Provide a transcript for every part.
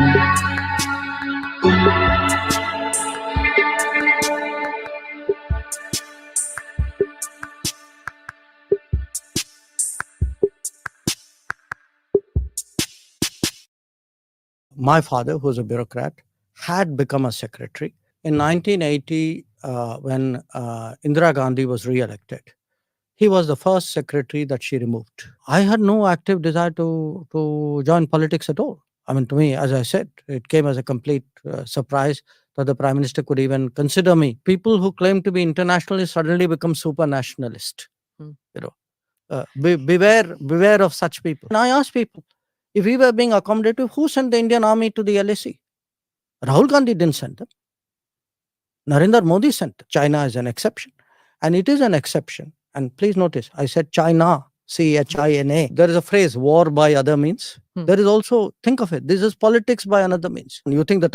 My father, who was a bureaucrat, had become a secretary. In 1980, when Indira Gandhi was re-elected, he was the first secretary that she removed. I had no active desire to join politics at all. I mean, to me, as I said, it came as a complete surprise that the prime minister could even consider me. People who claim to be internationalists suddenly become super nationalist. You know, beware of such people. And I asked people, if we were being accommodative, who sent the Indian army to the LAC? Rahul Gandhi didn't send them. Narendra Modi sent. China is an exception. And it is an exception. And please notice, I said China, China. There is a phrase, war by other means. There is also, think of it, this is politics by another means. You think the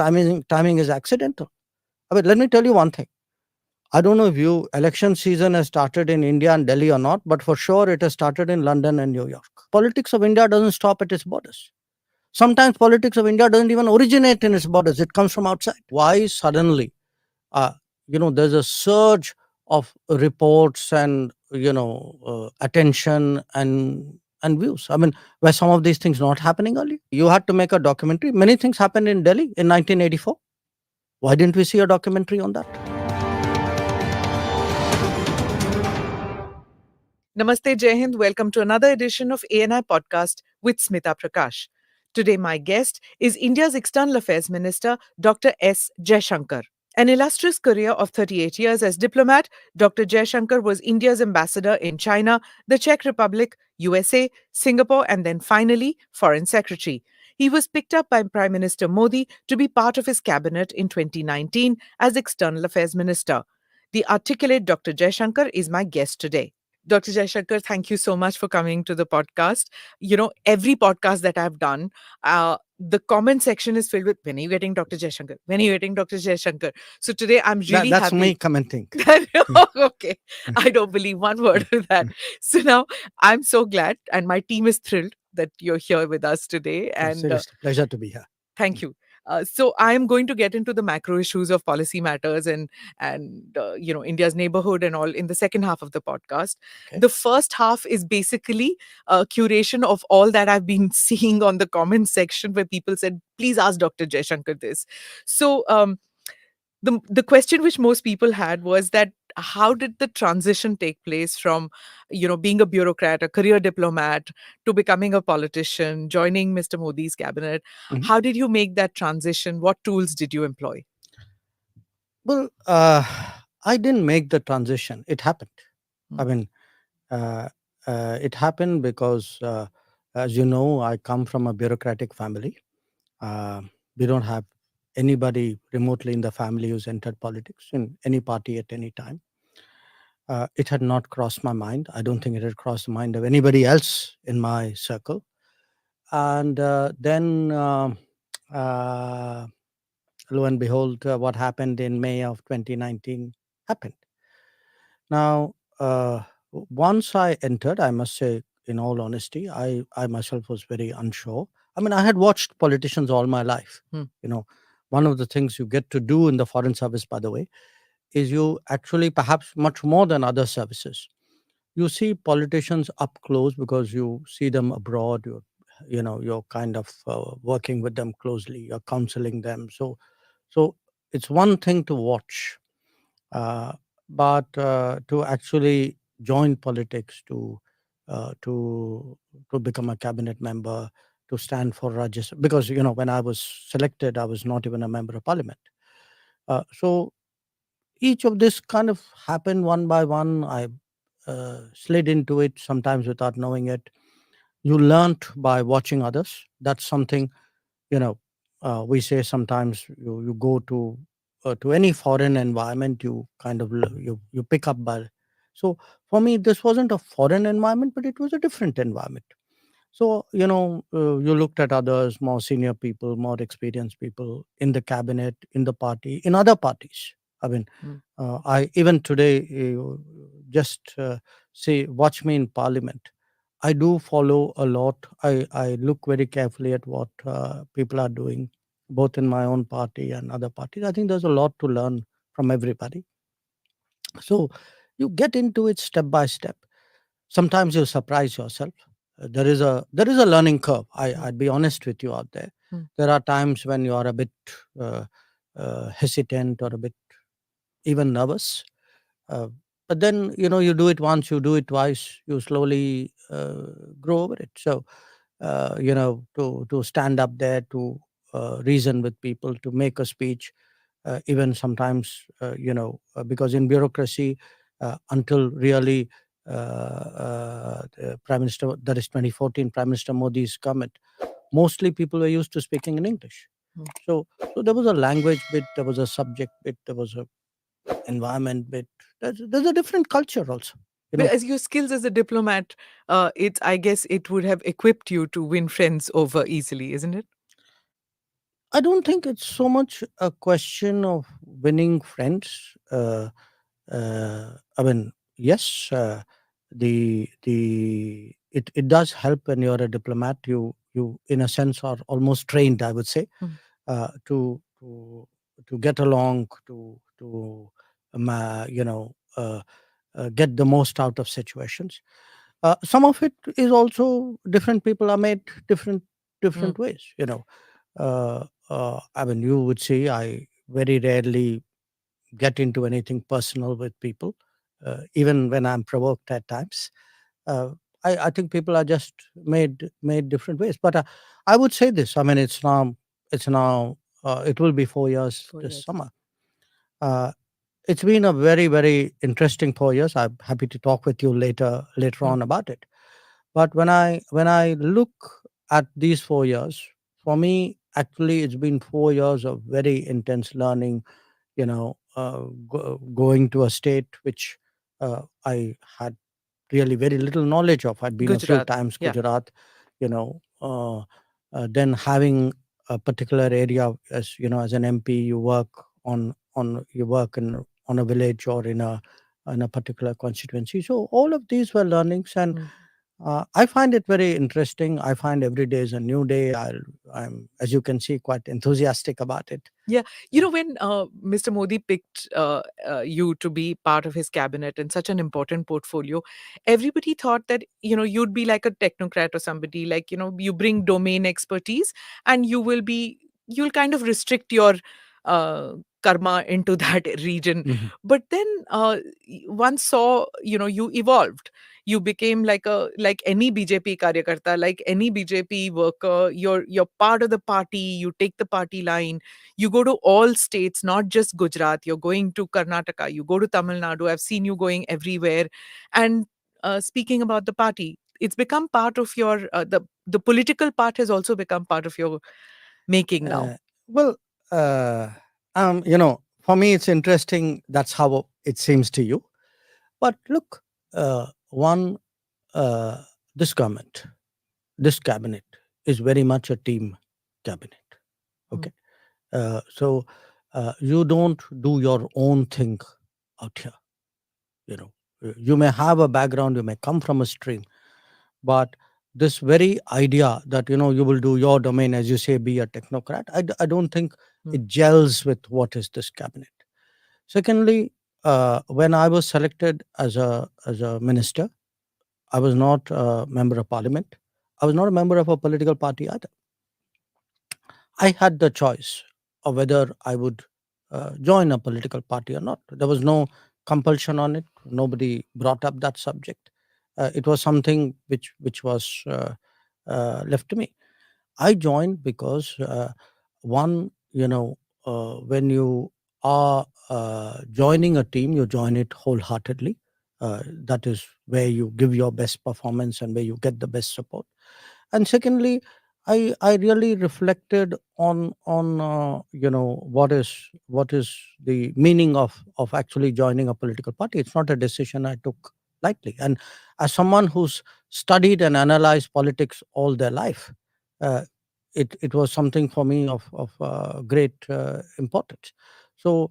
timing is accidental. I mean, let me tell you one thing. I don't know if election season has started in India and Delhi or not, but for sure it has started in London and New York. Politics of India doesn't stop at its borders. Sometimes politics of India doesn't even originate in its borders. It comes from outside. Why suddenly, there's a surge of reports and, attention and views. I mean, were some of these things not happening earlier? You had to make a documentary. Many things happened in Delhi in 1984. Why didn't we see a documentary on that? Namaste, Jai Hind. Welcome to another edition of ANI Podcast with Smita Prakash. Today, my guest is India's External Affairs Minister, Dr. S. Jai Shankar. An illustrious career of 38 years as diplomat, Dr. Jai Shankar was India's ambassador in China, the Czech Republic, USA, Singapore, and then finally, Foreign Secretary. He was picked up by Prime Minister Modi to be part of his cabinet in 2019 as External Affairs Minister. The articulate Dr. Jai Shankar is my guest today. Dr. Jai Shankar, thank you so much for coming to the podcast. Every podcast that I've done, the comment section is filled with, when are you getting Dr. Jai Shankar? When are you getting Dr. Jai Shankar? So today I'm really That's happy. me commenting. Okay. I don't believe one word of that. So now I'm so glad and my team is thrilled that you're here with us today. And seriously, pleasure to be here. Thank you. So I am going to get into the macro issues of policy matters and India's neighborhood and all in the second half of the podcast. Okay. The first half is basically a curation of all that I've been seeing on the comment section where people said, please ask Dr. Jai Shankar this. So the question which most people had was that how did the transition take place from, being a bureaucrat, a career diplomat, to becoming a politician, joining Mr. Modi's cabinet? Mhm. How did you make that transition? What tools did you employ? Well, I didn't make the transition. It happened. I mean, it happened because, as you know, I come from a bureaucratic family. We don't have anybody remotely in the family who's entered politics in any party at any time. It had not crossed my mind. I don't think it had crossed the mind of anybody else in my circle. And then, lo and behold, what happened in May of 2019 happened. Now, once I entered, I must say, in all honesty, I myself was very unsure. I mean, I had watched politicians all my life. One of the things you get to do in the Foreign Service, by the way, is you actually, perhaps much more than other services, you see politicians up close because you see them abroad. You're kind of working with them closely. You're counseling them. So it's one thing to watch, but to actually join politics, to become a cabinet member, to stand for Rajya, because when I was selected, I was not even a member of parliament. So each of this kind of happened one by one. I slid into it, sometimes without knowing it. You learnt by watching others. That's something, we say sometimes you go to any foreign environment, you kind of you pick up by. So for me, this wasn't a foreign environment, but it was a different environment. So you looked at others, more senior people, more experienced people in the cabinet, in the party, in other parties. I mean, I even today, just say, watch me in parliament. I do follow a lot. I look very carefully at what people are doing. both in my own party and other parties. I think there's a lot to learn from everybody. So you get into it step by step. Sometimes you surprise yourself. There is a learning curve. Mm, I'd be honest with you out there. mm, There are times when you are a bit uh, hesitant or a bit even nervous. Uh, but then you do it once, you do it twice, you slowly grow over it. So to stand up there, to reason with people, to make a speech, even sometimes because in bureaucracy, until really the prime minister, that is 2014 prime minister Modi's comment, mostly people were used to speaking in English. mm. So there was a language bit, there was a subject bit, there was a environment bit. There's a different culture also. You But know, as your skills as a diplomat, it's I guess it would have equipped you to win friends over easily, isn't it? I don't think it's so much a question of winning friends. I mean, yes, it does help when you're a diplomat. You in a sense are almost trained, I would say, Mm, uh, to to to get along, to um, uh, you know uh, get the most out of situations. Some of it is also different people are made mm, different ways. I mean, you would see I very rarely get into anything personal with people, even when I'm provoked at times. Uh, I think people are just made different ways. But I would say this. I mean, it's now it will be 4 years 4 this years. summer. Uh, it's been a very very interesting 4 years. I'm happy to talk with you later Mm, on about it. But when I look at these 4 years, for me, actually, it's been 4 years of very intense learning. Going to a state which I had really very little knowledge of. I'd been a few Gujarat. times Yeah. Gujarat, then having a particular area, as an MP, you work on a village or in a particular constituency. So all of these were learnings, and Mm. I find it very interesting. I find every day is a new day. I'm, as you can see, quite enthusiastic about it. Yeah, when Mr. Modi picked you to be part of his cabinet in such an important portfolio, everybody thought that you'd be like a technocrat or somebody like you bring domain expertise and you'll kind of restrict your uh, karma into that region. Mhm. But then one saw you evolved. You became like any BJP karyakarta, like any BJP worker. You're part of the party. You take the party line. You go to all states, not just Gujarat. You're going to Karnataka, you go to Tamil Nadu. I've seen you going everywhere. And speaking about the party, it's become part of your the political part has also become part of your making now. Well, uh, for me, it's interesting. That's how it seems to you. But look, one, uh, this government, this cabinet is very much a team cabinet. Mm, Okay. So you don't do your own thing out here. You know, you may have a background, you may come from a stream, but this very idea that you will do your domain, as you say, be a technocrat, I don't think mm, it gels with what is this cabinet. Secondly, when I was selected as a minister, I was not a member of parliament. I was not a member of a political party either. I had the choice of whether I would join a political party or not. There was no compulsion on it. Nobody brought up that subject. It was something which was left to me. I joined because one, when you are joining a team, you join it wholeheartedly. That is where you give your best performance and where you get the best support. And secondly, I really reflected on what is the meaning of actually joining a political party. It's not a decision I took lightly, and as someone who's studied and analyzed politics all their life, uh, it was something for me of great importance. So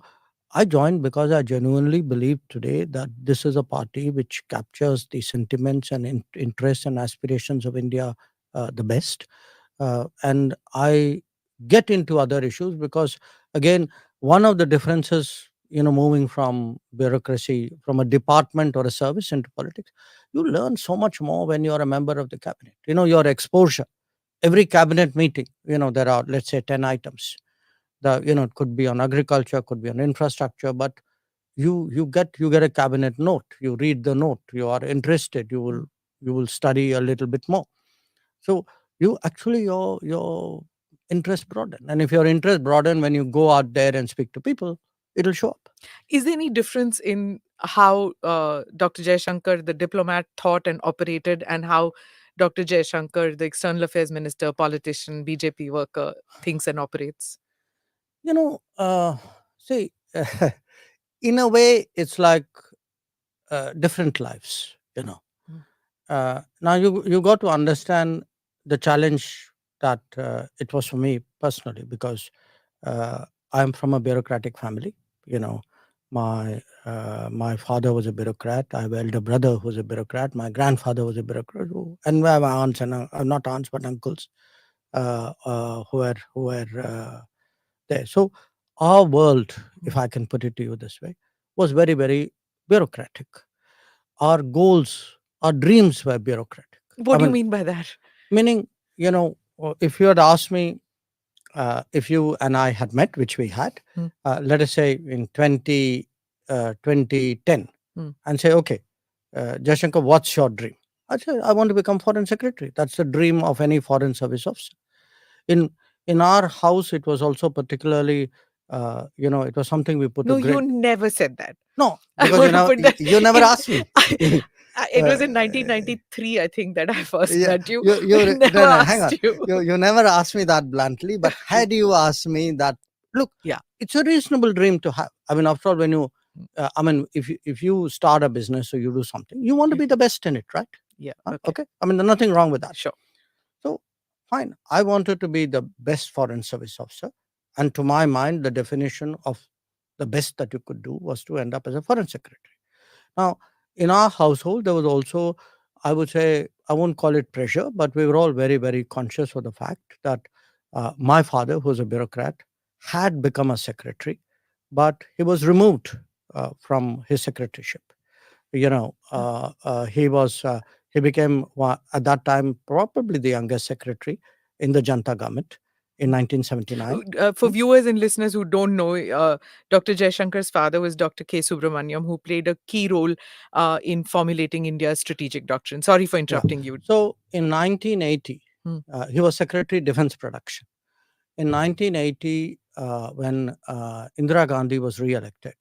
I joined because I genuinely believe today that this is a party which captures the sentiments and interests and aspirations of India the best. And I get into other issues, because again, one of the differences, moving from bureaucracy, from a department or a service into politics, you learn so much more when you're a member of the cabinet. Your exposure, every cabinet meeting, there are, let's say, 10 items. It could be on agriculture, could be on infrastructure, but you get a cabinet note, you read the note, you are interested, you will study a little bit more. So you actually, your interest broaden, and if your interest broaden, when you go out there and speak to people, it'll show up. Is there any difference in how Dr. Jai Shankar, the diplomat, thought and operated, and how Dr. Jai Shankar, the external affairs minister, politician, BJP worker, thinks and operates? you know See, in a way, it's like different lives. Mm. Now you got to understand the challenge that it was for me personally, because I'm from a bureaucratic family. You know, my father was a bureaucrat. I have an elder brother who's a bureaucrat. My grandfather was a bureaucrat, and we have aunts and not aunts but uncles who were there. So our world, if Mm. I can put it to you this way, was very, very bureaucratic. Our goals, our dreams were bureaucratic. What I do you mean, mean by that? meaning, if you had asked me, if you and I had met, which we had, Mm. let us say in 2010, Mm. and say, okay, Jashankar, what's your dream? I said, I want to become foreign secretary. That's the dream of any foreign service officer. In in our house, it was also particularly, it was something we put a No, you great. never said that. No, I because want to put that you never in. asked me. It uh, was in 1993, I think, that I first yeah, met you. you Never no, no, hang asked on. you. You never asked me that bluntly, but had you asked me that, look, Yeah. it's a reasonable dream to have. I mean, after all, when you, Mm. if you start a business or you do something, you want to Yeah. be the best in it, right? Yeah. Huh? Okay. Okay, I mean, there's nothing wrong with that. Sure. So fine, I wanted to be the best foreign service officer, and to my mind, the definition of the best that you could do was to end up as a foreign secretary. Now, in our household, there was also, I would say, I won't call it pressure, but we were all very, very conscious of the fact that my father, who was a bureaucrat, had become a secretary, but he was removed from his secretaryship. He became, at that time, probably the youngest secretary in the Janta government in 1979. For viewers and listeners who don't know, Dr. Jaishankar's father was Dr. K. Subramaniam, who played a key role in formulating India's strategic doctrine. Sorry for Yeah. interrupting you. So in 1980, Hmm. he was Secretary Defense Production. In 1980, when Indira Gandhi was re-elected,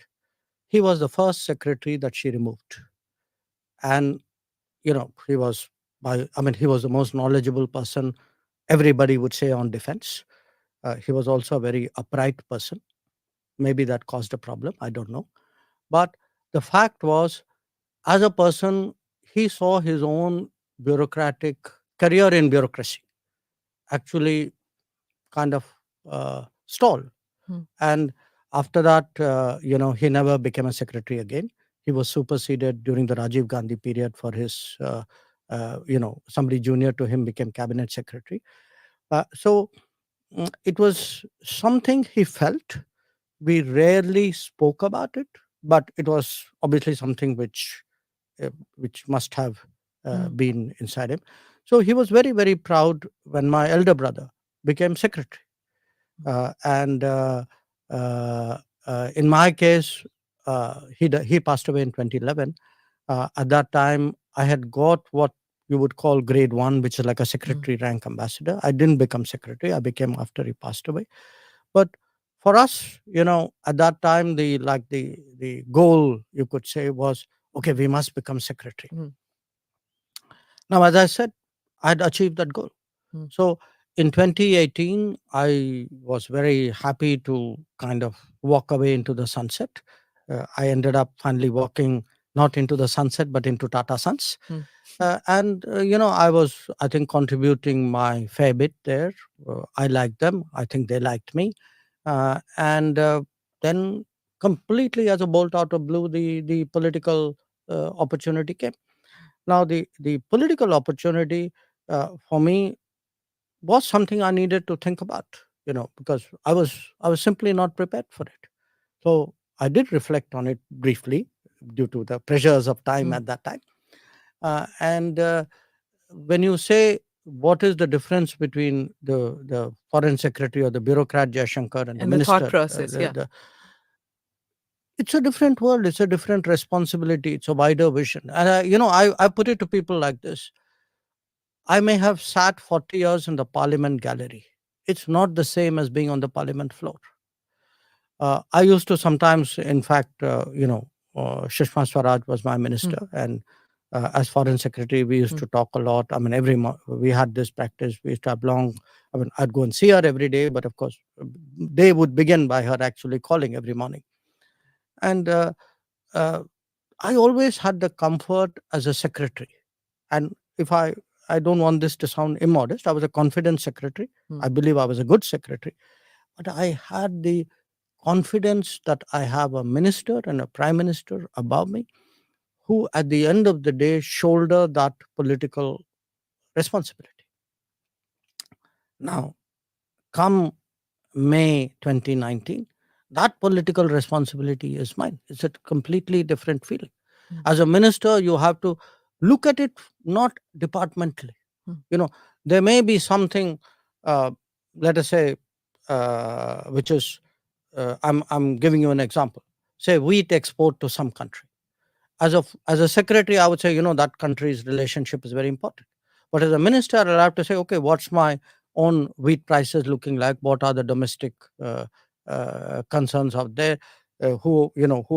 he was the first secretary that she removed. And, he was, he was the most knowledgeable person, everybody would say, on defense. He was also a very upright person. Maybe that caused a problem. I don't know. But the fact was, as a person, he saw his own bureaucratic career in bureaucracy actually kind of stall. Hmm. And after that, he never became a secretary again. He was superseded during the Rajiv Gandhi period for his, somebody junior to him became cabinet secretary. So it was something he felt. We rarely spoke about it, but it was obviously something which must have Hmm. been inside him. So he was very, very proud when my elder brother became secretary. And In my case, he passed away in 2011. At that time, I had got what you would call grade one, which is like a Hmm. secretary rank ambassador. I didn't become secretary. I became after he passed away. But for us, at that time, the goal, you could say, was, okay, we must become secretary. Hmm. Now, as I said, I'd achieved that goal. Hmm. So in 2018, I was very happy to kind of walk away into the sunset. I ended up finally walking not into the sunset, but into Tata Sons. Hmm. I was, I think, contributing my fair bit there. I liked them. I think they liked me. And Then, completely as a bolt out of blue, the political opportunity came. Now, the political opportunity for me was something I needed to think about. because I was simply not prepared for it. So I did reflect on it briefly due to the pressures of time Hmm. at that time. And when you say what is the difference between the foreign secretary or the bureaucrat Jai Shankar and the And the thought minister, process, yeah. it's a different world. It's a different responsibility. It's a wider vision. And I put it to people like this: I may have sat 40 years in the Parliament gallery. It's not the same as being on the Parliament floor. I used to sometimes, in fact, Shishma Swaraj was my Hmm. minister, and as foreign secretary, we used Hmm. to talk a lot. I mean, we had this practice. We used to have long. I mean, I'd go and see her every day, but of course, they would begin by her actually calling every morning. And uh, I always had the comfort as a secretary. And if I don't want this to sound immodest, I was a confident secretary. Hmm. I believe I was a good secretary, but I had the confidence that I have a minister and a prime minister above me who, at the end of the day, shoulder that political responsibility. Now, come May 2019, that political responsibility is mine. It's a completely different feeling. Hmm. As a minister, you have to look at it not departmentally. Hmm. There may be something, uh, let us say, which is, I'm giving you an example. Say wheat export to some country. As a secretary, I would say, that country's relationship is very important. But as a minister, I'll have to say, okay, what's my own wheat prices looking like? What are the domestic concerns out there? Who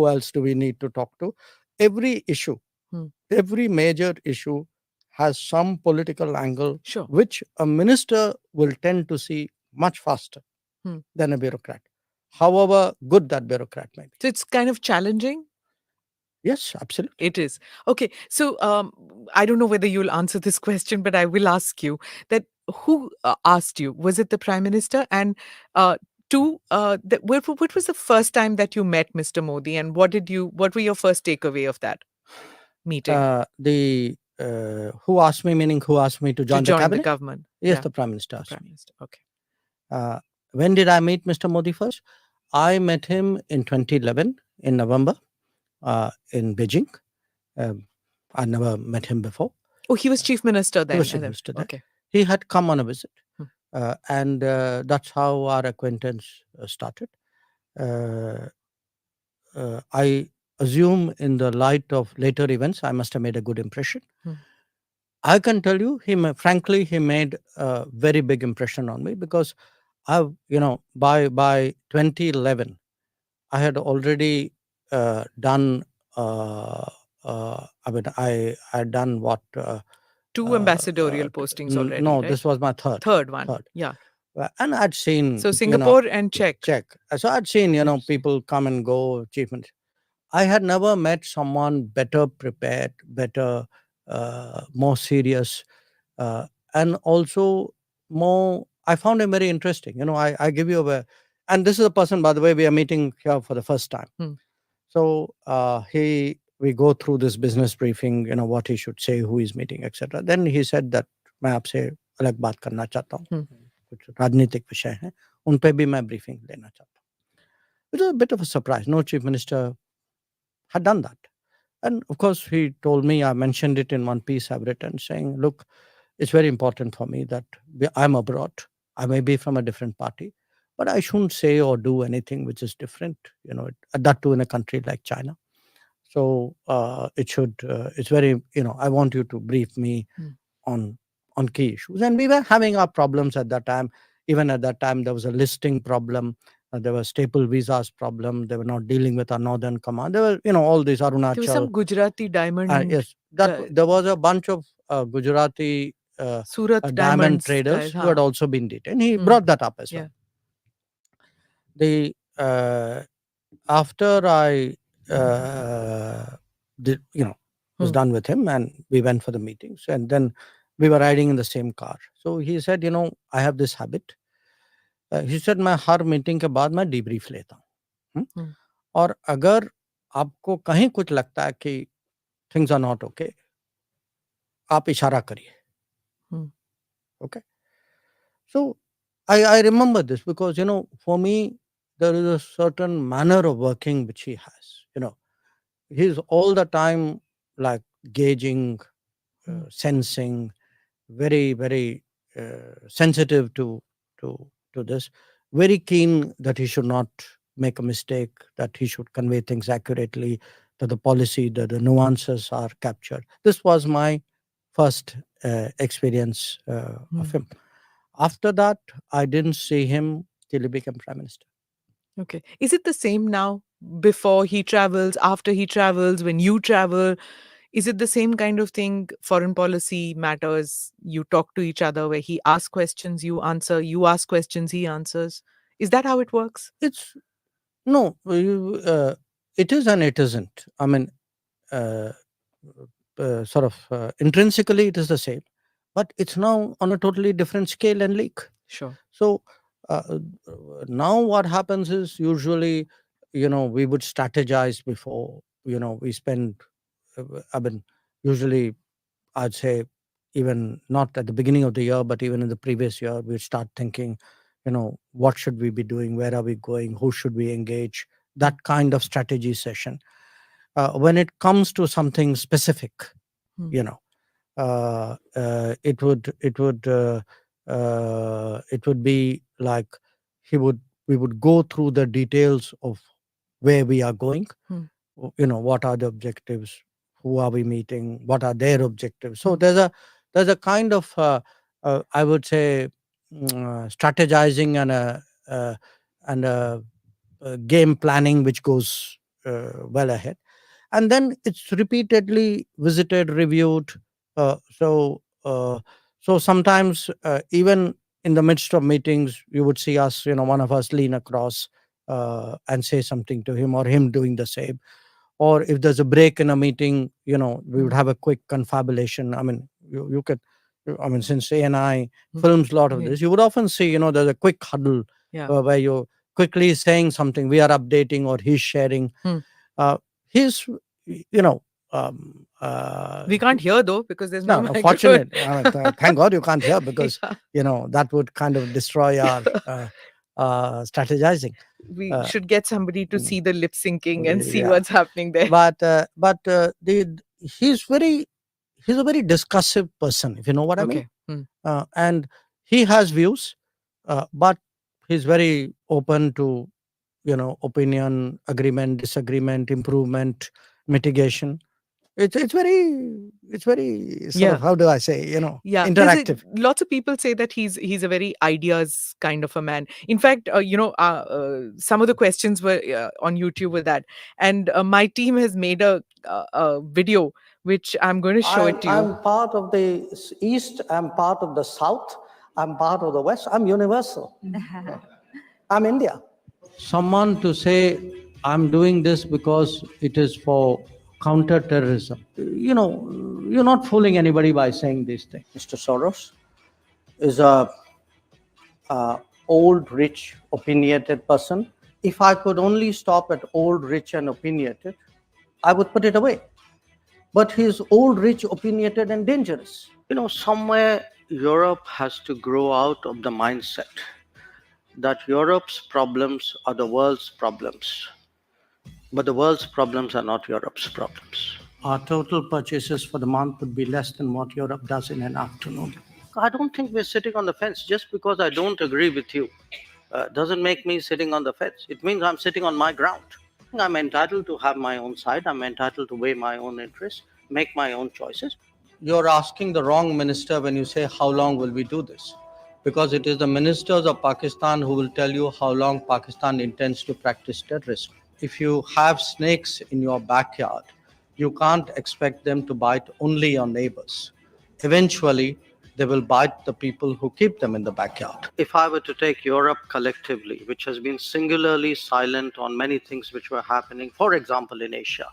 else do we need to talk to? Every issue, Hmm. every major issue has some political angle, Sure. which a minister will tend to see much faster Hmm. than a bureaucrat, however good that bureaucrat may be. So it's kind of challenging. Yes, absolutely. It is. Okay. So I don't know whether you'll answer this question, but I will ask you that who asked you? Was it the Prime Minister? And two, what was the first time that you met Mr. Modi, and what were your first takeaway of that meeting The who asked me, meaning who asked me to to join the join the cabinet? government? Yes, Yeah, the Prime Minister the asked Prime me. Minister. Okay. When did I meet Mr. Modi first? I met him in 2011 in November in Beijing. Um, I never met him before. Oh, he was Chief Minister He was then. Chief Minister there. Okay. He had come on a visit, Hmm. and that's how our acquaintance started. Uh, I assume, in the light of later events, I must have made a good impression. Hmm. I can tell you, frankly, he made a very big impression on me because by 2011, I had already done. I mean, I had done what? Two ambassadorial postings already, No, right? this was my third. Third one. Third. Yeah. And I'd seen, So Singapore and Czech. Czech. So I'd seen, Yes. people come and go, achievements. I had never met someone better prepared, better, more serious, and also more. I found him very interesting. I give you and this is a person, by the way, we are meeting here for the first time. Hmm. So we go through this business briefing, what he should say, who he's meeting, etc. Then he said that मैं आपसे अलग बात करना चाहता हूँ, Hmm. कुछ राजनीतिक विषय हैं, उन पे भी मैं briefing लेना चाहता हूँ. It was a bit of a surprise. No chief minister had done that. And of course, he told me, I mentioned it in one piece I've written, saying, look, it's very important for me that I'm abroad. I may be from a different party, but I shouldn't say or do anything which is different, that too in a country like China. So it's very, I want you to brief me Hmm. on key issues. And we were having our problems at that time. Even at that time, there was a listing problem. There was staple visas problem. They were not dealing with our northern command. There were, all these There was some Arunachal. Gujarati diamond, Yes, that uh, there was a bunch of Gujarati Surat diamond diamonds traders guys. who had Huh. also been detained. He Hmm. brought that up as well. Yeah. The After I did, was Hmm. done with him, and we went for the meetings, and then we were riding in the same car. So he said, I have this habit. He said, मैं हर meeting के बाद मैं debrief लेता हूँ. Hmm. और अगर आपको कहीं कुछ लगता है कि things are not okay, आप इशारा करिए. Hmm. Okay. So I remember this because, for me, there is a certain manner of working which he has. He's all the time like gauging, sensing, very, very sensitive to this, very keen that he should not make a mistake, that he should convey things accurately, that the policy, that the nuances are captured. This was my first experience of him. After that, I didn't see him till he became prime minister. Okay. Is it the same now? Before he travels, after he travels, when you travel? Is it the same kind of thing? Foreign policy matters. You talk to each other where he asks questions, you answer, you ask questions, he answers. Is that how it works? It's no, it is and it isn't. I mean, uh, sort of intrinsically, it is the same, but it's now on a totally different scale and leak. Sure. So uh, now what happens is usually, we would strategize before, we spend, I mean, usually I'd say even not at the beginning of the year, but even in the previous year, we start thinking, what should we be doing? Where are we going? Who should we engage? That kind of strategy session. When it comes to something specific, Hmm. you know, it would be like he would we would go through the details of where we are going, Hmm. what are the objectives, who are we meeting, what are their objectives. So Hmm. there's a kind of I would say strategizing uh, and a game planning which goes well ahead, and then it's repeatedly visited, reviewed. Uh, so uh, so sometimes even in the midst of meetings you would see us, one of us lean across and say something to him, or him doing the same. Or if there's a break in a meeting, we would Hmm. have a quick confabulation. I mean, you could, I mean, since ANI Hmm. films a lot of Yeah. this, you would often see, there's a quick huddle Yeah. where you quickly saying something, we are updating, or he's sharing. Hmm. uh, he's, you know, um, uh, We can't hear though because there's no no, no, microphone. fortunate. I mean, thank God you can't hear, because, Yeah. that would kind of destroy our strategizing. We Uh, should get somebody to mm, see the lip syncing and see yeah. what's happening there. But he's a very discussive person, if you know what I mean. Okay. Hmm. And he has views, but he's very open to, opinion, agreement, disagreement, improvement, mitigation. It's very sort of, Yeah. how do I say, Yeah, there's a interactive. lots of people say that he's a very ideas kind of a man. In fact, some of the questions were on YouTube with that, and my team has made a video which I'm going to show it I'm to you. I'm part of the East. I'm part of the South. I'm part of the West. I'm universal. I'm India. Someone to say, I'm doing this because it is for counter-terrorism. You're not fooling anybody by saying these things. Mr. Soros is a old, rich, opinionated person. If I could only stop at old, rich, and opinionated, I would put it away. But he's old, rich, opinionated, and dangerous. Somewhere Europe has to grow out of the mindset that Europe's problems are the world's problems, but the world's problems are not Europe's problems. Our total purchases for the month would be less than what Europe does in an afternoon. I don't think we're sitting on the fence. Just because I don't agree with you doesn't make me sitting on the fence. It means I'm sitting on my ground. I'm entitled to have my own side. I'm entitled to weigh my own interests, make my own choices. You're asking the wrong minister when you say, how long will we do this? Because it is the ministers of Pakistan who will tell you how long Pakistan intends to practice terrorism. If you have snakes in your backyard, you can't expect them to bite only your neighbors. Eventually, they will bite the people who keep them in the backyard. If I were to take Europe collectively, which has been singularly silent on many things which were happening, for example, in Asia,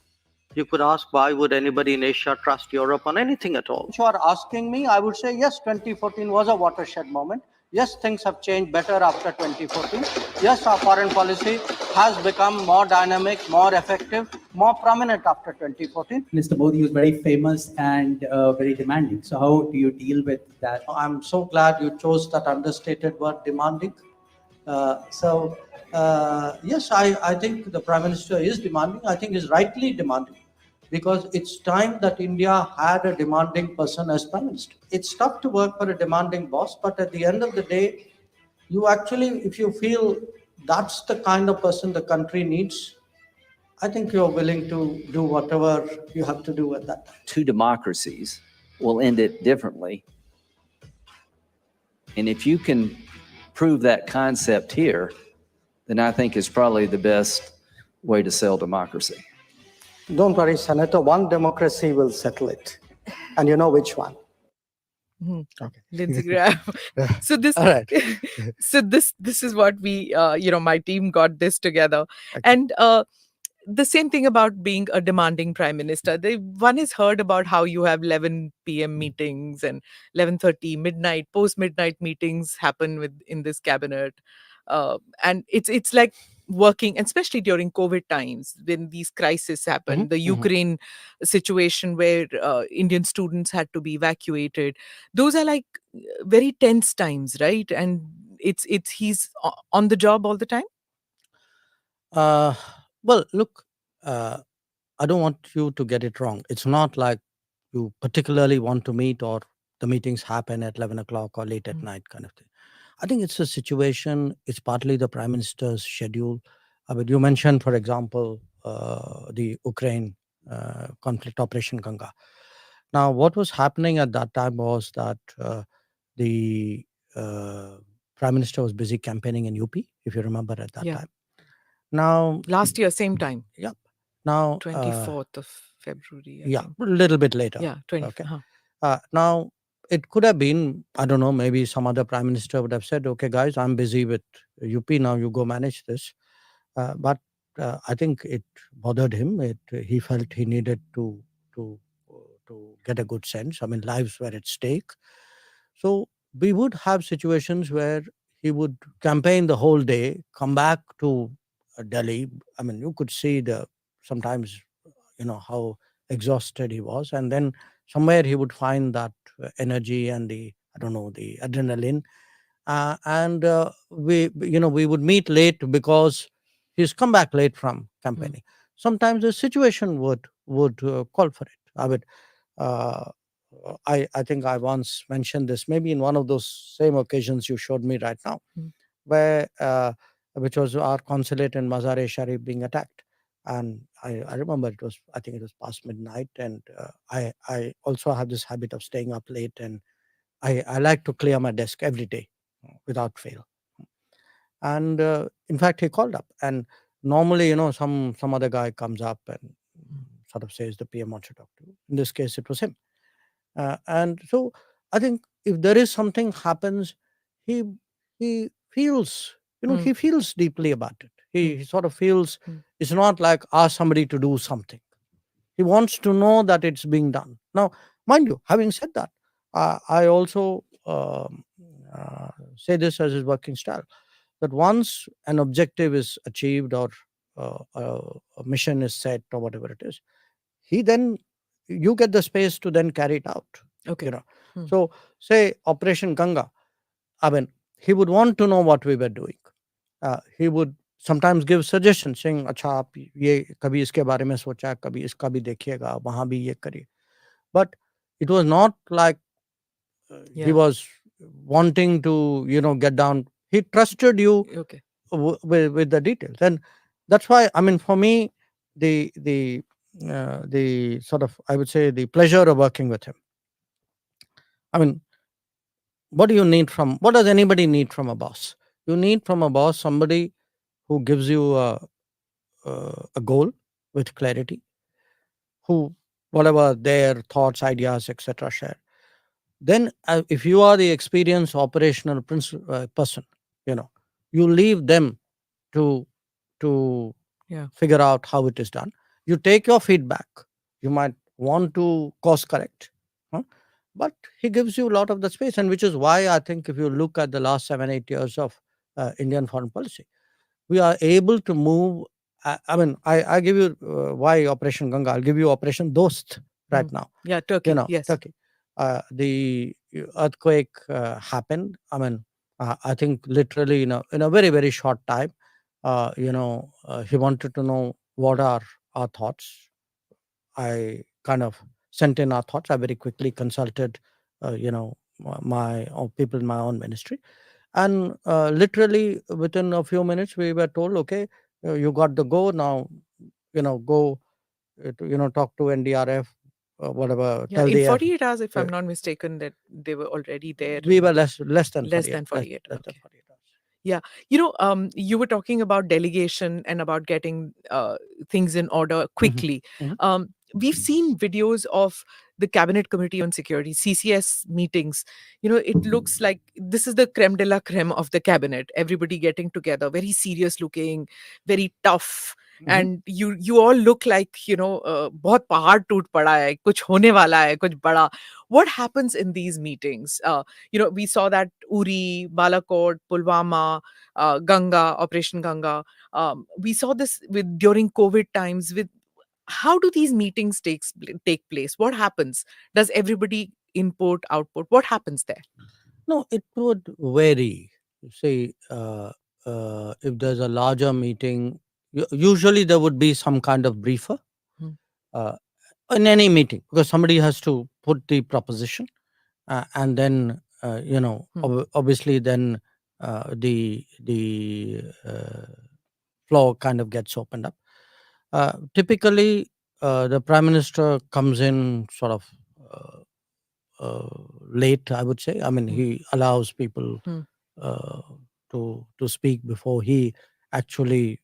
you could ask, why would anybody in Asia trust Europe on anything at all? If you are asking me, I would say yes, 2014 was a watershed moment. Yes, things have changed better after 2014. Yes, our foreign policy has become more dynamic, more effective, more prominent after 2014. Mr. Modi was very famous and very demanding. So how do you deal with that? I'm so glad you chose that understated word, demanding. Yes, I think the Prime Minister is demanding. I think he's rightly demanding because it's time that India had a demanding person as Prime Minister. It's tough to work for a demanding boss, but at the end of the day, you actually, if you feel that's the kind of person the country needs, I think you're willing to do whatever you have to do at that time. Two democracies will end it differently. And if you can prove that concept here, then I think it's probably the best way to sell democracy. Don't worry, Senator. One democracy will settle it. And you know which one. Okay. Lindsey Graham. So this, All right. so this is what we, my team got this together, Okay. and the same thing about being a demanding prime minister. One has heard about how you have 11 p.m. meetings and 11:30 midnight, post midnight meetings happen in this cabinet, and it's like working, and especially during COVID times when these crises happened, the Ukraine situation where Indian students had to be evacuated. Those are like very tense times, right? And it's he's on the job all the time. Well, look, I don't want you to get it wrong. It's not like you particularly want to meet or the meetings happen at 11 o'clock or late at night kind of thing. I think it's a situation, it's partly the Prime Minister's schedule. I mean, you mentioned, for example, the Ukraine conflict, Operation Ganga. Now, what was happening at that time was that the Prime Minister was busy campaigning in UP, if you remember at that time. Now, last year, same time. Yep. Now, 24th of February. I think. A little bit later. Yeah, 20. Okay. Now, it could have been, I don't know, maybe some other prime minister would have said, okay, guys, I'm busy with UP now, you go manage this. But I think it bothered him. He felt he needed to get a good sense. I mean, lives were at stake. So we would have situations where he would campaign the whole day, come back to Delhi. I mean, you could see sometimes, how exhausted he was. And then somewhere he would find that energy and the adrenaline. We would meet late because he's come back late from campaigning. Sometimes the situation would call for it. I think I once mentioned this, maybe in one of those same occasions you showed me right now, where which was our consulate in Mazar-e-Sharif being attacked. And I remember I think it was past midnight, and I also have this habit of staying up late, and I like to clear my desk every day without fail. And in fact, he called up, and normally, some other guy comes up and sort of says the PM wants to talk to you. In this case, it was him. And so I think if there is something happens, he feels, he feels deeply about it. He sort of feels it's not like ask somebody to do something. He wants to know that it's being done. Now, mind you, having said that, I also say this as his working style, that once an objective is achieved or a mission is set or whatever it is, you get the space to then carry it out. Okay. So say Operation Ganga, I mean, he would want to know what we were doing. He would sometimes give suggestions saying, अच्छा आप ये कभी इसके बारे में सोचा, कभी इसका भी देखिएगा, वहाँ भी ये करिए. But it was not like he was wanting to, get down. He trusted you with the details. And that's why, I mean, for me, the sort of, I would say, the pleasure of working with him. I mean, what does anybody need from a boss? You need from a boss somebody who gives you a goal with clarity, who, whatever their thoughts, ideas, etc. share. Then if you are the experienced operational person, you leave them to figure out how it is done. You take your feedback. You might want to course correct, but he gives you a lot of the space, and which is why I think if you look at the last 7-8 years of Indian foreign policy, we are able to move I mean, I give you why Operation Ganga. I'll give you Operation Dost right Mm. now. Yeah, Turkey. Yes. Turkey. The earthquake happened. I mean, I think literally in a very very short time. He wanted to know what are our thoughts. I kind of sent in our thoughts. I very quickly consulted, my own people in my own ministry, and literally within a few minutes we were told, okay, you got the go now. Go talk to NDRF, whatever, Yeah, tell in the F. 48 hours, if uh, I'm not mistaken, that they were already there. we were less than Less 48, than 48. less than Okay. 48 hours. Yeah. You were talking about delegation and about getting things in order Mhm, quickly. mhm, We've seen videos of the Cabinet Committee on Security, CCS meetings. It looks like this is the creme de la creme of the cabinet. Everybody getting together, very serious looking, very tough. mhm. And you all look like, बहुत पहाड़ टूट पड़ा है, कुछ होने वाला है, कुछ बड़ा. What happens in these meetings? We saw that Uri, Balakot, Pulwama, Ganga, Operation Ganga. We saw this with during COVID times. With how do these meetings take place? What happens? Does everybody input, output? What happens there? No, it would vary. See, if there's a larger meeting, usually there would be some kind of briefer Hmm. uh, in any meeting, because somebody has to put the proposition, and then Hmm. obviously then the floor kind of gets opened up. Typically, the prime minister comes in sort of late, I would say. I mean, Hmm. he allows people Hmm. uh, to speak before he actually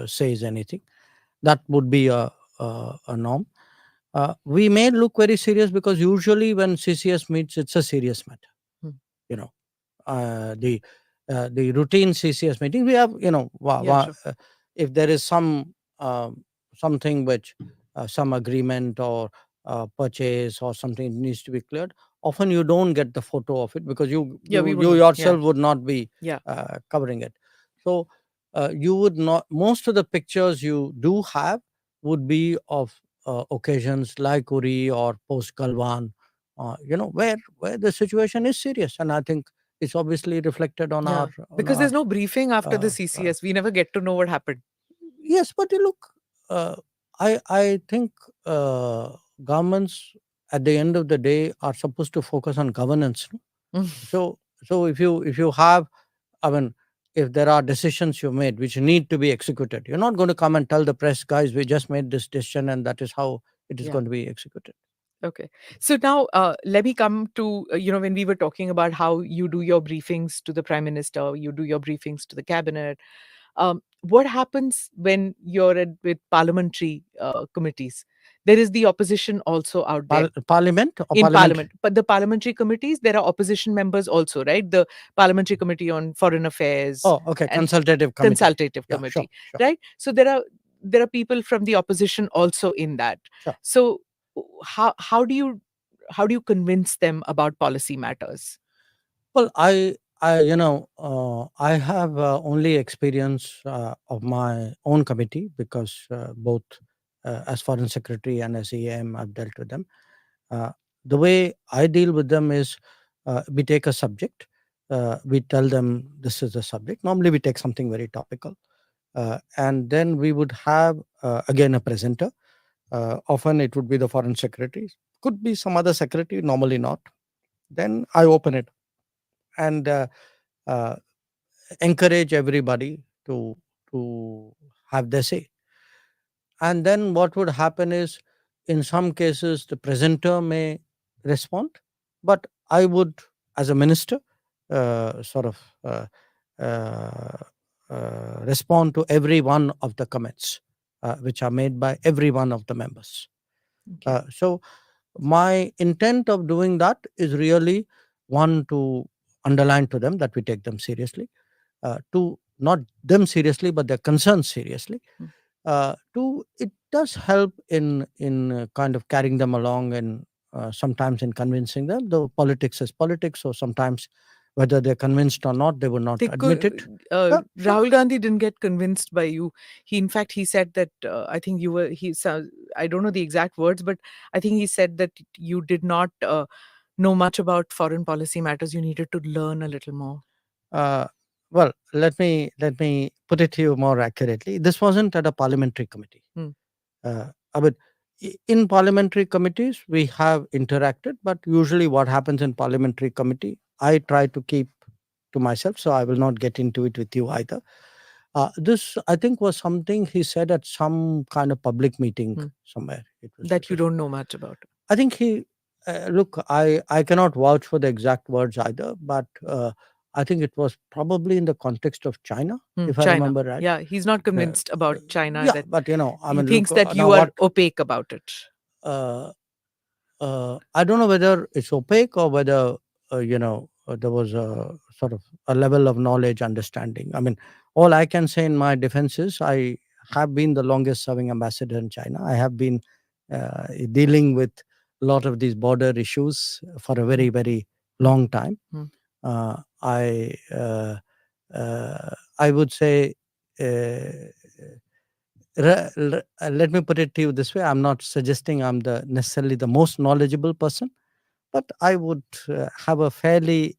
says anything. That would be a norm. We may look very serious because usually when CCS meets, it's a serious matter. Hmm. You know, the routine CCS meeting, we have, Yeah, sure. if there is something which some agreement or purchase or something needs to be cleared. Often you don't get the photo of it because you Yeah, we you, you wouldn't. Yeah. yourself would not be Yeah. covering it. So you would not. Most of the pictures you do have would be of occasions like Uri or post Galwan, where the situation is serious, and I think it's obviously reflected on Yeah. our on Because our there's no briefing after the uh, CCS. We never get to know what happened. yes, but you look, I think governments at the end of the day are supposed to focus on governance. No? So if you have, I mean, if there are decisions you made which need to be executed, you're not going to come and tell the press, guys, we just made this decision and that is how it is Yeah. going to be executed. Okay. So now let me come to, when we were talking about how you do your briefings to the prime minister, you do your briefings to the cabinet. What happens when you're with parliamentary committees? There is the opposition also out there Parliament or in parliamentary? parliament. But the parliamentary committees, there are opposition members also, right? The Parliamentary Committee on Foreign Affairs Oh, okay, and consultative committee. Consultative Yeah, sure, Committee, sure, right? So there are people from the opposition also in that. sure. So how do you convince them about policy matters? Well, I have only experience of my own committee because both as foreign secretary and as EM, I've dealt with them. Uh, the way I deal with them is we take a subject, we tell them this is the subject. Normally, we take something very topical, and then we would have again a presenter. Often it would be the foreign secretary, could be some other secretary, normally not. Then I open it and uh, encourage everybody to have their say. And then what would happen is, in some cases, the presenter may respond, but I would, as a minister, sort of uh, respond to every one of the comments which are made by every one of the members. Okay. So my intent of doing that is really, one, to underline to them that we take them seriously, to not them seriously but their concerns seriously. Mm. Two, it does help in kind of carrying them along and sometimes in convincing them. Though politics is politics, so sometimes Whether they're convinced or not, they would not They admit could. it. Yeah, sure. Rahul Gandhi didn't get convinced by you. In fact, he said that I think you were. I don't know the exact words, but I think he said that you did not know much about foreign policy matters. You needed to learn a little more. Uh, well, let me put it to you more accurately. This wasn't at a parliamentary committee. Hmm. But in parliamentary committees, we have interacted, but usually what happens in parliamentary committee, I try to keep to myself, so I will not get into it with you either. This, I think, was something he said at some kind of public meeting Hmm. somewhere. It was That you don't know much about. I think look, I cannot vouch for the exact words either, but I think it was probably in the context of China, if I China. remember right. Yeah, he's not convinced about China. Yeah, That but I he mean, thinks look, that now you are what, opaque about it. uh, I don't know whether it's opaque or whether, there was a sort of a level of knowledge, understanding. I mean, all I can say in my defense is I have been the longest serving ambassador in China. I have been dealing with a lot of these border issues for a very, very long time. Hmm. Uh, I, uh, I would say, let me put it to you this way. I'm not suggesting I'm the necessarily the most knowledgeable person, but I would have a fairly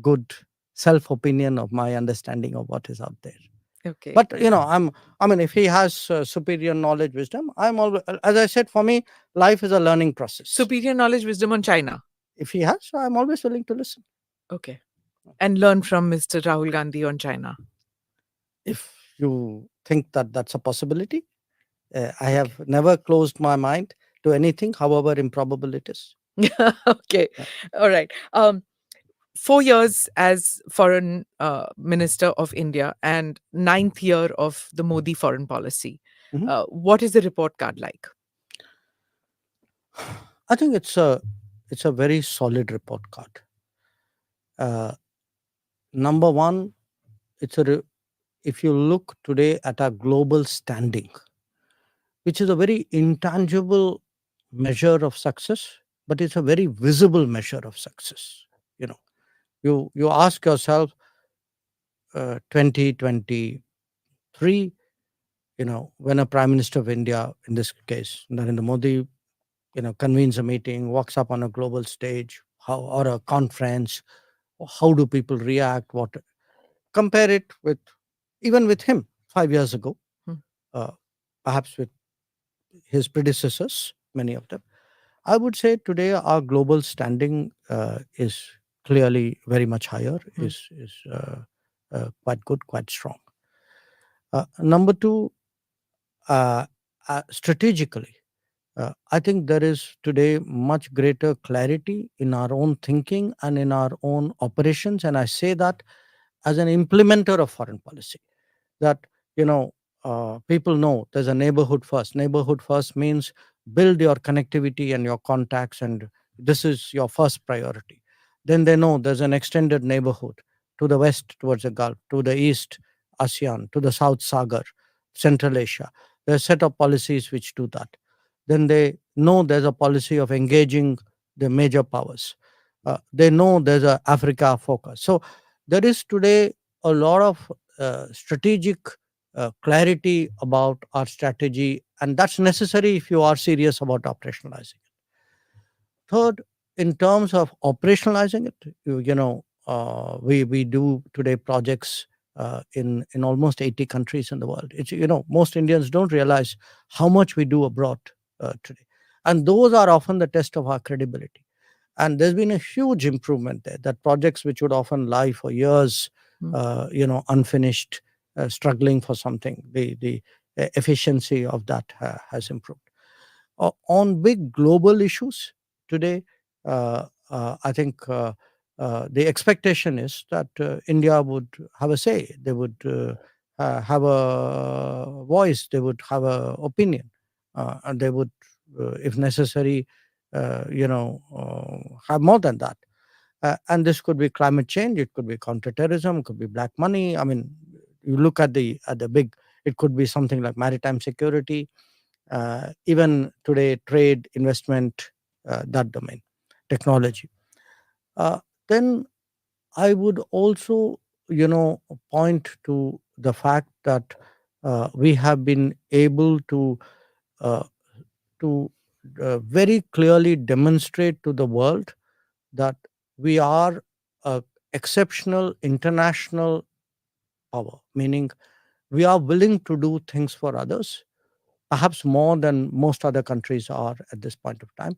good self opinion of my understanding of what is out there. Okay. But I mean, if he has superior knowledge, wisdom, I'm always, as I said, for me, life is a learning process. Superior knowledge, wisdom on China. If he has, I'm always willing to listen. Okay. And learn from Mr. Rahul Gandhi on China. If you think that that's a possibility, I have never closed my mind to anything, however improbable it is. Okay. Yeah. All right. 4 years as foreign minister of India and ninth year of the Modi foreign policy. Mhm. What is the report card like? I think it's a very solid report card. Number one, if you look today at our global standing, which is a very intangible measure of success, but it's a very visible measure of success. You know, you ask yourself, 2023, when a prime minister of India, in this case Narendra Modi, convenes a meeting, walks up on a global stage, or a conference, how do people react? What compare it with even with him 5 years ago, Hmm. perhaps with his predecessors, many of them. I would say today our global standing is clearly very much higher, is quite good, quite strong. Number two, strategically, I think there is today much greater clarity in our own thinking and in our own operations. And I say that as an implementer of foreign policy, that, people know there's a neighborhood first. Neighborhood first means build your connectivity and your contacts, and this is your first priority. Then they know there's an extended neighborhood to the west towards the Gulf, to the east, ASEAN, to the south, Sagar, Central Asia. There's a set of policies which do that. Then they know there's a policy of engaging the major powers. They know there's a Africa focus. So there is today a lot of strategic clarity about our strategy, and that's necessary if you are serious about operationalizing it. Third, in terms of operationalizing it, we do today projects in almost 80 countries in the world. It's, most Indians don't realize how much we do abroad today, and those are often the test of our credibility. And there's been a huge improvement there. That projects which would often lie for years, unfinished, struggling for something, the efficiency of that has improved. On big global issues today, I think the expectation is that India would have a say. They would have a voice. They would have an opinion, and they would, if necessary, have more than that. And this could be climate change. It could be counterterrorism. It could be black money. I mean, you look at the big. It could be something like maritime security, even today, trade, investment, that domain, technology. Then I would also, point to the fact that we have been able uh, to very clearly demonstrate to the world that we are a exceptional international power, meaning we are willing to do things for others, perhaps more than most other countries are at this point of time.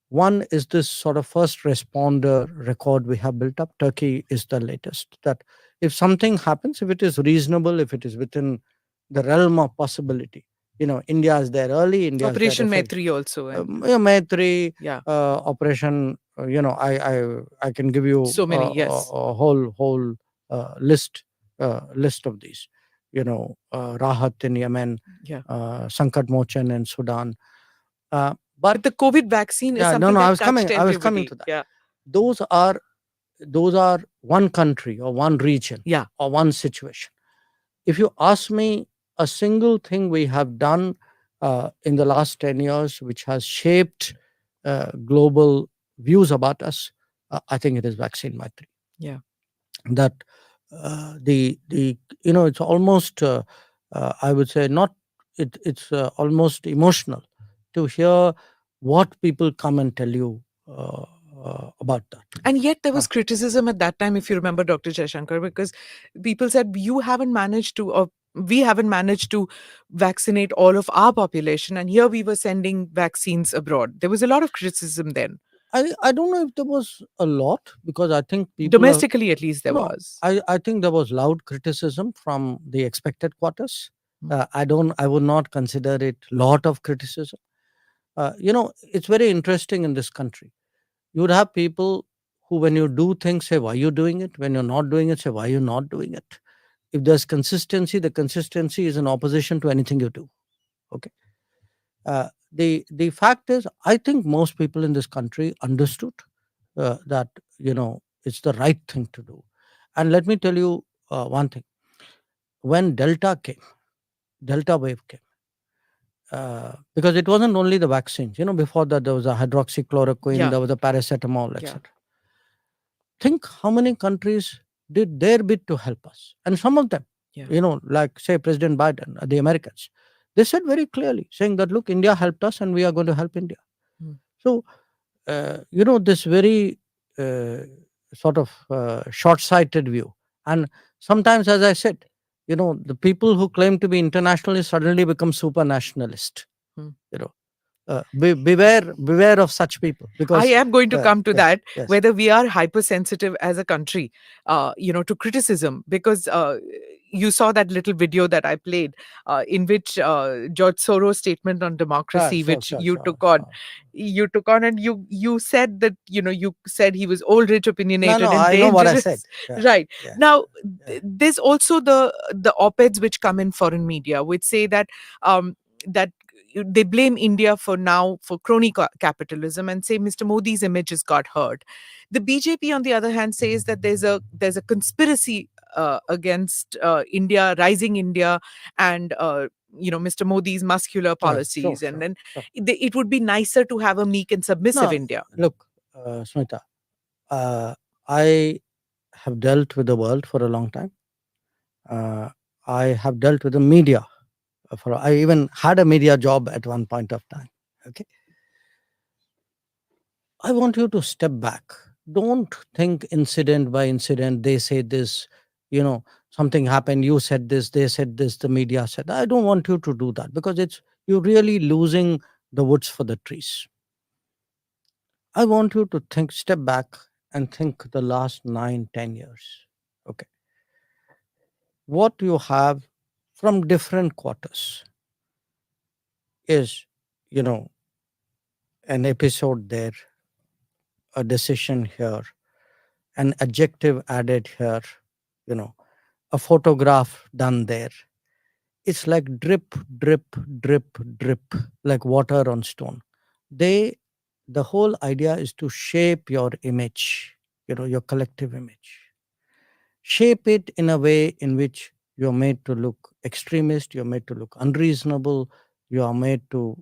One is this sort of first responder record we have built up. Turkey is the latest. That if something happens, if it is reasonable, if it is within the realm of possibility, India is there early. India is there Operation effect. Maitri also. And Maitri, yeah, operation. I can give you so many. Yes. a whole list of these. Rahat in Yemen, Yeah. Sankat Mochan in Sudan. But But the COVID vaccine is yeah, no, something no. I that was coming. touched I was coming everybody. to that. Yeah. Those are one country or one region Yeah. or one situation. If you ask me, a single thing we have done in the last 10 years, which has shaped global views about us, I think it is vaccine maitri. Yeah. That the it's almost I would say not it's almost emotional to hear what people come and tell you about that. And yet there Uh, was criticism at that time, if you remember, Dr. Jai Shankar, because people said you haven't managed to, or we haven't managed to vaccinate all of our population. And here we were sending vaccines abroad. There was a lot of criticism then. I don't know if there was a lot, because I think people are Domestically, at least, there no. was. I think there was loud criticism from the expected quarters. Mm. I would not consider it lot of criticism. It's very interesting in this country. You would have people who, when you do things, say, why are you doing it? When you're not doing it, say, why are you not doing it? If there's consistency, the consistency is in opposition to anything you do. Okay. The fact is, I think most people in this country understood that it's the right thing to do. And let me tell you one thing: when Delta wave came, because it wasn't only the vaccines. Before that there was a hydroxychloroquine, Yeah. there was a paracetamol, Yeah. etc. Think how many countries did their bit to help us, and some of them, Yeah. like say President Biden, the Americans, they said very clearly, saying that look, India helped us, and we are going to help India. Mm. So this very uh, sort of short-sighted view, and sometimes, as I said, the people who claim to be internationalists suddenly become super nationalist. Mm. Beware of such people, I because am going to come to yes, that, yes, whether we are hypersensitive as a country, to criticism, because you saw that little video that I played, in which George Soros' statement on sure, democracy, sure, which sure, you sure, took on, sure. and you said that you said he was old, rich, No, no, opinionated, and I know what I said. dangerous. Yeah, Right yeah, now, yeah. there's also the op-eds which come in foreign media, which say that that they blame India for now for crony capitalism and say Mr. Modi's image has got hurt. The BJP, on the other hand, says that there's a conspiracy against India, rising India, and Mr. Modi's muscular Sure, sure, policies, and sure, then sure. it would be nicer to have a meek and submissive No, India. look, Smita, uh, I have dealt with the world for a long time. Uh, I have dealt with the media I even had a media job at one point of time. Okay. I want you to step back. Don't think incident by incident. They say this, something happened. You said this, they said this, the media said. I don't want you to do that, because you're really losing the woods for the trees. I want you to step back and think the last 9, 10 years. Okay. What you have from different quarters is, an episode there, a decision here, an adjective added here, you know, a photograph done there. It's like drip, drip, drip, drip, like water on stone. The whole idea is to shape your image, your collective image. Shape it in a way in which you're made to look extremist, you're made to look unreasonable, you are made to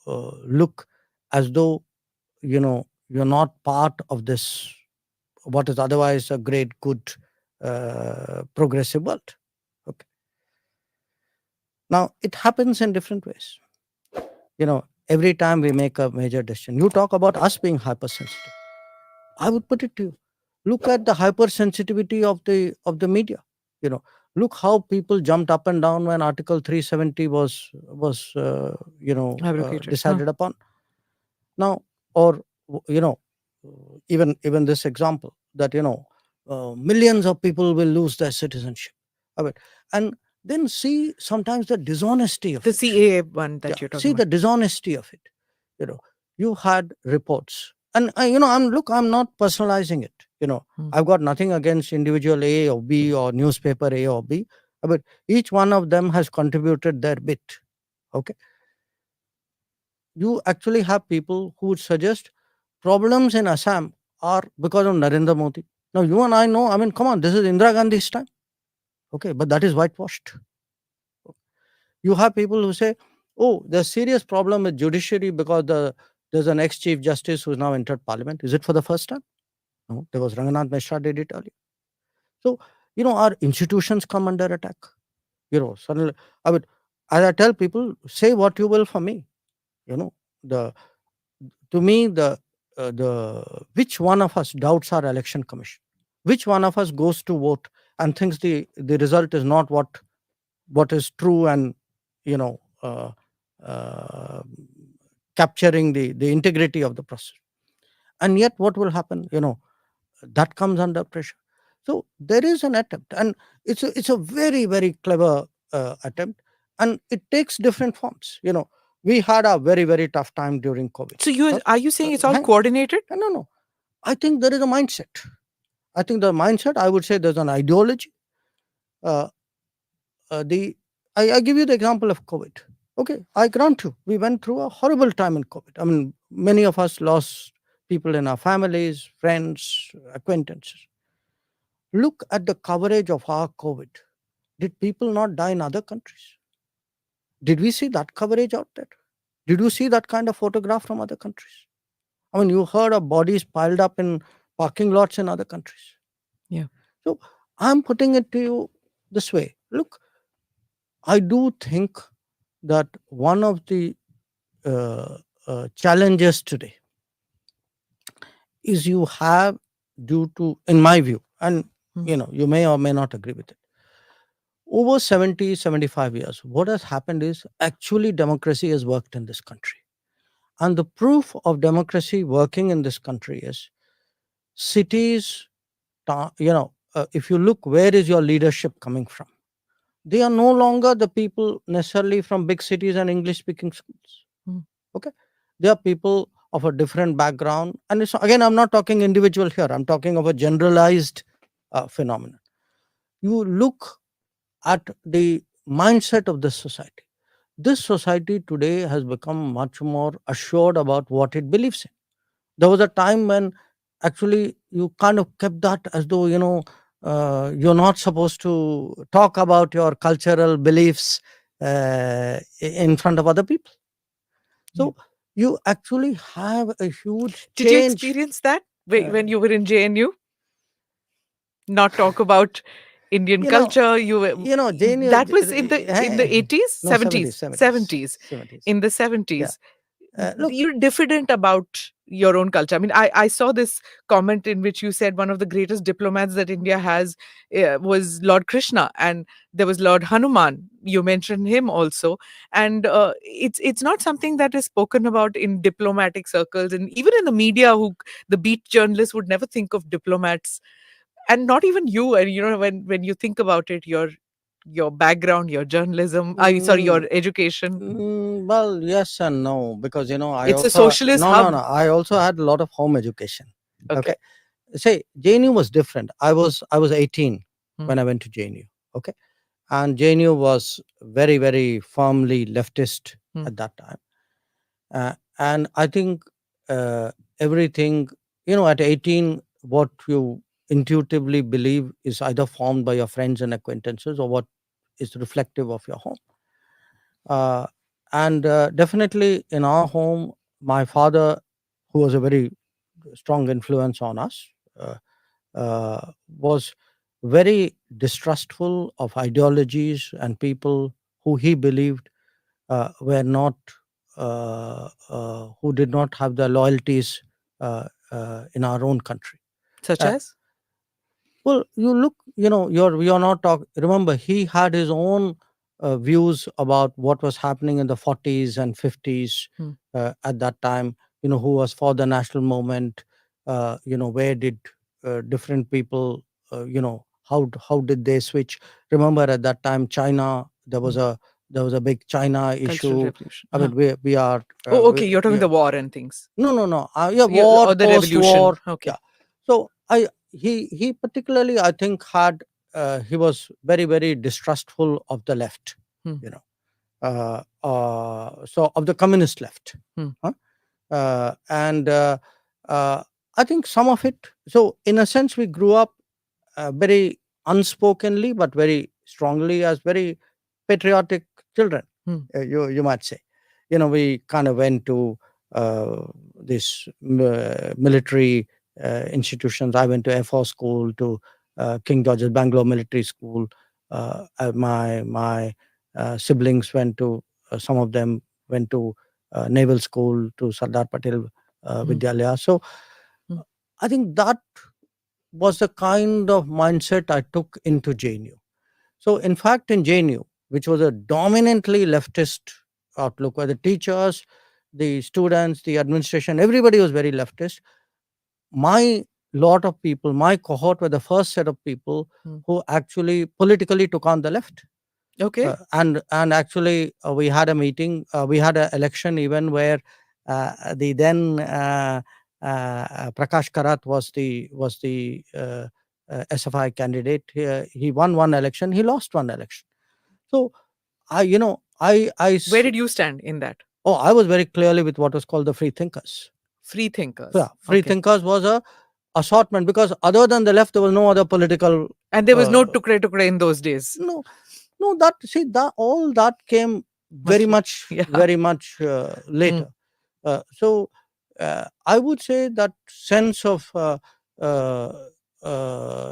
look as though, you're not part of this what is otherwise a great, good, progressive world. Okay. Now, it happens in different ways. Every time we make a major decision, you talk about us being hypersensitive. I would put it to you. Look at the hypersensitivity of the media. You know, look how people jumped up and down when Article 370 was Abrogated. decided upon. Now, or even this example that millions of people will lose their citizenship. I mean, and then see sometimes the dishonesty of The it. CAA one that Yeah, you're see talking the about. dishonesty of it. You had reports, and I'm not personalizing it. I've got nothing against individual A or B or newspaper A or B, but each one of them has contributed their bit. Okay, you actually have people who would suggest problems in Assam are because of Narendra Modi. Now, you and I know, I mean, come on, this is Indira Gandhi's time. Okay, but that is whitewashed. You have people who say, oh, there's serious problem with judiciary because there's an ex-chief justice who's now entered parliament. Is it for the first time? No, there was Ranganath Mishra did it earlier. So, our institutions come under attack. Suddenly, as I tell people, say what you will for me. The to me, the which one of us doubts our election commission? Which one of us goes to vote and thinks the result is not what is true and you know uh, uh, capturing the integrity of the process? And yet, what will happen? That comes under pressure. So there is an attempt, and it's a very, very clever attempt, and it takes different forms. We had a very, very tough time during COVID. So are you saying it's all Hang- coordinated? no. I think there is a mindset. I think the mindset, I would say there's an ideology. Uh, the I give you the example of COVID. Okay, I grant you, we went through a horrible time in COVID. I mean, many of us lost people in our families, friends, acquaintances. Look at the coverage of our COVID. Did people not die in other countries? Did we see that coverage out there? Did you see that kind of photograph from other countries? I mean, you heard of bodies piled up in parking lots in other countries. Yeah. So I'm putting it to you this way. Look, I do think that one of the challenges today is you have, due to, in my view, and you may or may not agree with it, over 70, 75 years, what has happened is actually democracy has worked in this country. And the proof of democracy working in this country is cities, if you look, where is your leadership coming from? They are no longer the people necessarily from big cities and English speaking schools. Okay. They are people of a different background. And again, I'm not talking individual here, I'm talking of a generalized phenomenon. You look at the mindset of this society. This society today has become much more assured about what it believes in. There was a time when actually you kind of kept that as though, you're not supposed to talk about your cultural beliefs in front of other people. So you actually have a huge Did you change. experience that when you were in JNU? Not talk about Indian culture. JNU, That was in the 80s, no, 70s, 70s. 70s. In the 70s. Look, You're diffident about your own culture. I mean, I saw this comment in which you said one of the greatest diplomats that India has was Lord Krishna, and there was Lord Hanuman. You mentioned him also, and it's not something that is spoken about in diplomatic circles, and even in the media. Who the beat journalists would never think of diplomats, and not even you. And when you think about it, your background, your journalism, sorry, your education. well, yes and no, because I It's a also socialist no, hub. no. I also had a lot of home education. Okay. Say JNU was different. I was 18 when I went to JNU. Okay, and JNU was very, very firmly leftist at that time, and I think everything, at 18, what you intuitively believe is either formed by your friends and acquaintances or what is reflective of your home. And definitely in our home, my father, who was a very strong influence on us, was very distrustful of ideologies and people who he believed were not who did not have the loyalties in our own country. Such Uh, as? well, you look, you're not talk. Remember, he had his own views about what was happening in the 40s and 50s Hmm. at that time. Who was for the national movement? Where did different people? How did they switch? Remember, at that time, China. There was a big China Cultural issue. Revolution. I mean, we are. Oh, okay. You're talking the war and things. No, no, no. Yeah, war, Or the revolution. post-war. Okay. Yeah. So he particularly, I think, he was very, very distrustful of the left. Hmm. So of the communist left. Hmm. Huh? And I think some of it. So in a sense, we grew up very unspokenly, but very strongly as very patriotic children. Hmm. You might say. We kind of went to this military institutions. I went to Air Force School, to King George's Bangalore Military School. My siblings went to. Some of them went to naval school, to Sardar Patel Vidyalaya. So Hmm. I think that was the kind of mindset I took into JNU. So in fact, in JNU, which was a dominantly leftist outlook, where the teachers, the students, the administration, everybody was very leftist. My lot of people, my cohort were the first set of people Hmm. who actually politically took on the left. Okay. And actually, we had a meeting, we had an election even where the then Prakash Karat was the SFI candidate. He won one election, he lost one election. So I, you know, I Where did you stand in that? oh, I was very clearly with what was called the free thinkers. Free thinkers. Yeah, free Okay. thinkers was a assortment, because other than the left, there was no other political. And there was no tukre in those days. No, no. That all that came very Much much, yeah. very much later. So I would say that sense of uh,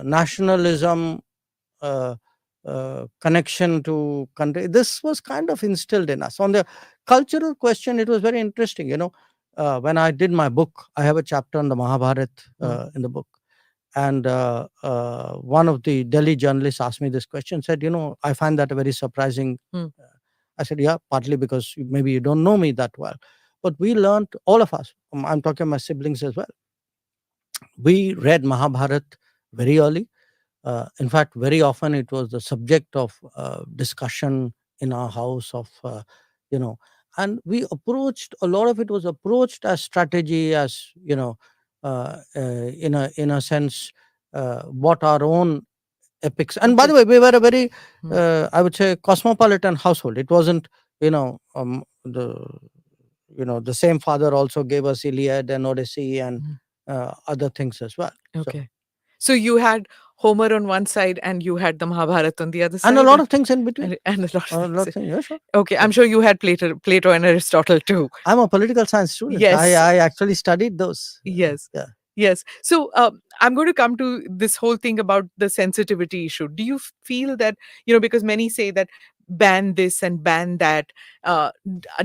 nationalism, connection to country, this was kind of instilled in us. On the cultural question, it was very interesting. When I did my book, I have a chapter on the Mahabharata in the book. And one of the Delhi journalists asked me this question, said, I find that a very surprising. I said, yeah, partly because maybe you don't know me that well. But we learned, all of us, I'm talking my siblings as well, we read Mahabharata very early. In fact, very often it was the subject of discussion in our house and we approached, a lot of it was approached as strategy, as, in a sense, what our own epics. And by the way, we were a very, I would say, cosmopolitan household. It wasn't, the same father also gave us Iliad and Odyssey and other things as well. Okay. So you had Homer on one side and you had the Mahabharata on the other side. And a lot of things in between. And a lot of things. Yeah, sure. Okay, I'm sure you had Plato and Aristotle too. I'm a political science student. Yes. I actually studied those. Yes. Yeah. Yes. So I'm going to come to this whole thing about the sensitivity issue. Do you feel that, because many say that ban this and ban that,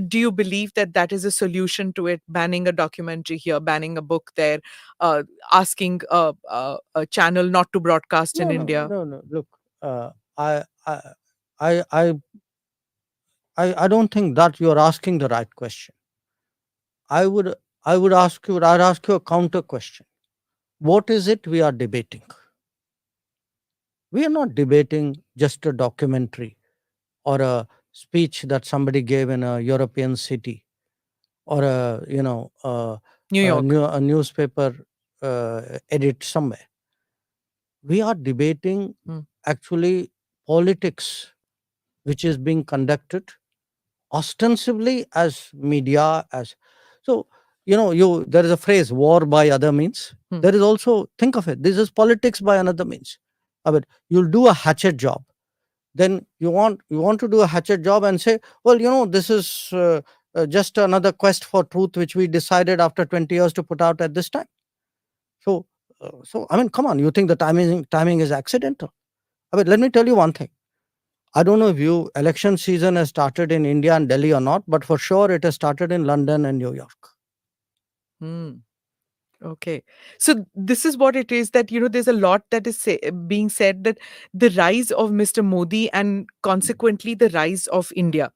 do you believe that that is a solution to it? Banning a documentary here, banning a book there, asking a channel not to broadcast in India? No. Look, I don't think that you're asking the right question. I'd ask you a counter question. What is it we are debating? We are not debating just a documentary or a speech that somebody gave in a European city, or New York. a newspaper edit somewhere. We are debating actually politics, which is being conducted ostensibly as media, as so. There is a phrase, war by other means. There is also, think of it, this is politics by another means. I mean, you'll do a hatchet job, then you want to do a hatchet job and say, well, this is just another quest for truth which we decided after 20 years to put out at this time. So So, I mean, come on, you think the timing is accidental? I mean, let me tell you one thing. I don't know if election season has started in India and Delhi or not, but for sure it has started in London and New York. Hmm. Okay. So this is what it is that, there's a lot that is being said, that the rise of Mr. Modi and consequently the rise of India.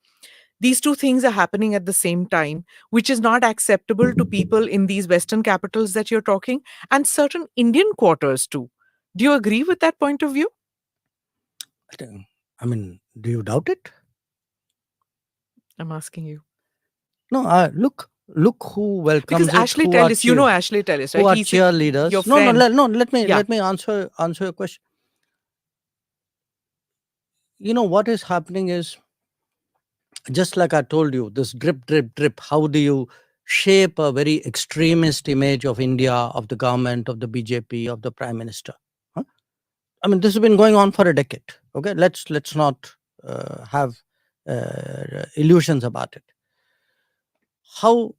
These two things are happening at the same time, which is not acceptable to people in these Western capitals that you're talking, and certain Indian quarters too. Do you agree with that point of view? I mean, do you doubt it? I'm asking you. No, look who Because welcomes it, Ashley Tellis, Ashley Tellis, who right? are He's your cheerleaders. No, no, friend. Yeah. let me answer your question. What is happening is, just like I told you, this drip, drip, drip. How do you shape a very extremist image of India, of the government, of the BJP, of the prime minister? Huh? I mean, this has been going on for a decade. Okay, let's not have illusions about it. How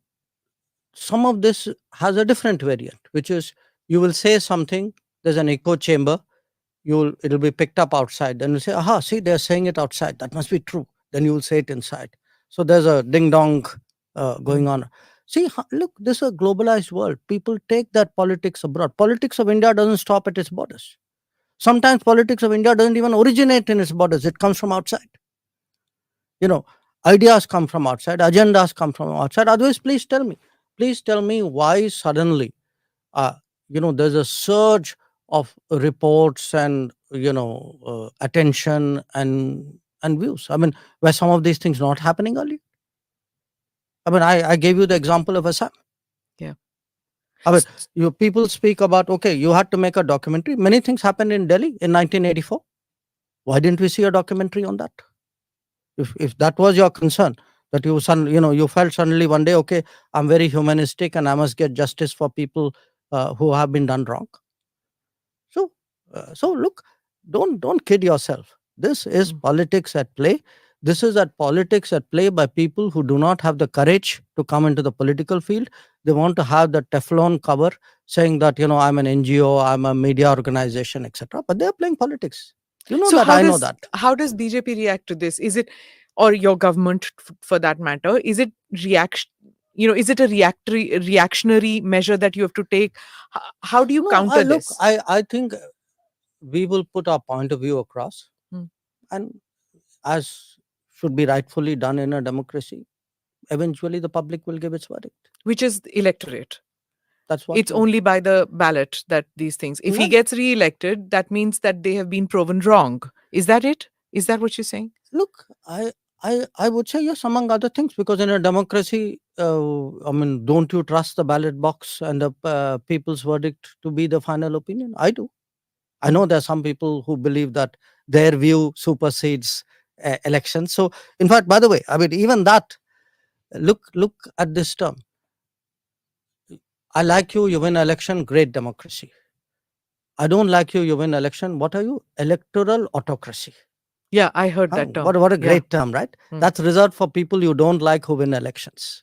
some of this has a different variant, which is you will say something, there's an echo chamber, it'll be picked up outside, then you'll say, aha, see, they're saying it outside, that must be true. Then you will say it inside. So there's a ding dong going on. See, look, this is a globalized world. People take that politics abroad. Politics of India doesn't stop at its borders. Sometimes politics of India doesn't even originate in its borders. It comes from outside. Ideas come from outside, agendas come from outside. Otherwise, please tell me why suddenly there's a surge of reports and attention and views. I mean, were some of these things not happening earlier? I mean, I gave you the example of Assam. Yeah. I mean, people speak about, okay, you had to make a documentary. Many things happened in Delhi in 1984. Why didn't we see a documentary on that? If that was your concern, that you felt suddenly one day, okay, I'm very humanistic and I must get justice for people who have been done wrong. So look, don't kid yourself. This is politics at play. This is politics at play by people who do not have the courage to come into the political field. They want to have the Teflon cover saying that, I'm an NGO, I'm a media organization, etc. But they're playing politics. So I know that. how does BJP react to this? Is it, or your government for that matter, is it reaction? Is it a reactionary measure that you have to take? How do you No, counter look, this? I think we will put our point of view across, and as should be rightfully done in a democracy, eventually the public will give its verdict. Which is the electorate. That's what It's only by the ballot that these things. If he gets re-elected, that means that they have been proven wrong. Is that it? Is that what you're saying? Look, I would say yes, among other things, because in a democracy, I mean, don't you trust the ballot box and the people's verdict to be the final opinion? I do. I know there are some people who believe that their view supersedes elections. So, in fact, by the way, I mean, even that, look at this term. I like you, you win election, great democracy. I don't like you, you win election. What are you? Electoral autocracy. Yeah, I heard that term. What a great term, right? That's reserved for people you don't like who win elections.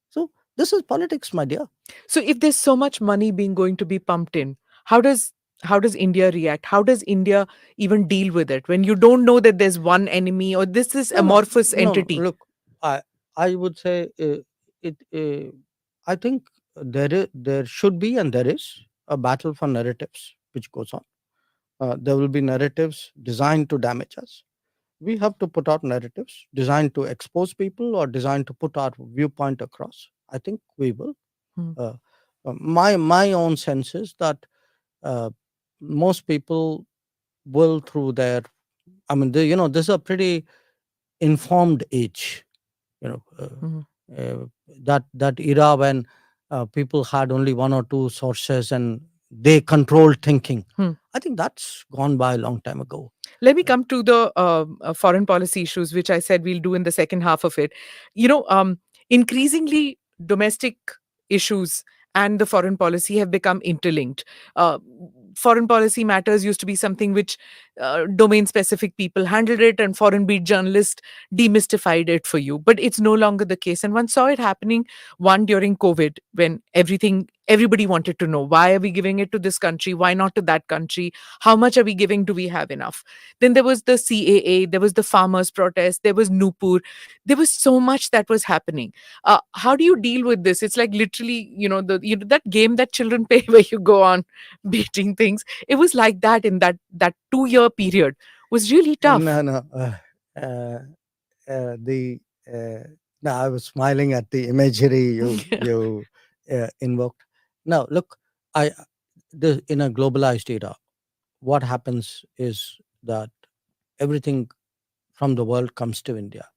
So this is politics, my dear. So if there's so much money going to be pumped in, how does India react? How does India even deal with it when you don't know that there's one enemy or this is amorphous entity? Look, I would say it. I think there should be and there is a battle for narratives which goes on. There will be narratives designed to damage us. We have to put out narratives designed to expose people or designed to put our viewpoint across. I think we will. My own sense is that most people will, through their, I mean, this is a pretty informed age. That era when people had only one or two sources and they controlled thinking. I think that's gone by a long time ago. Let me come to the foreign policy issues, which I said we'll do in the second half of it. Increasingly domestic issues and the foreign policy have become interlinked. Foreign policy matters used to be something which domain specific people handled it, and foreign beat journalists demystified it for you. But it's no longer the case. And one saw it happening, one during COVID, when everybody wanted to know, why are we giving it to this country? Why not to that country? How much are we giving? Do we have enough? Then there was the CAA, there was the farmers' protest, there was Nupur. There was so much that was happening. How do you deal with this? It's like literally, that game that children play where you go on beating things. It was like that in that 2 year period. Was really tough. No, no. Uh, the no, I was smiling at the imagery you invoked. Now, look, I in a globalized era, what happens is that everything from the world comes to India.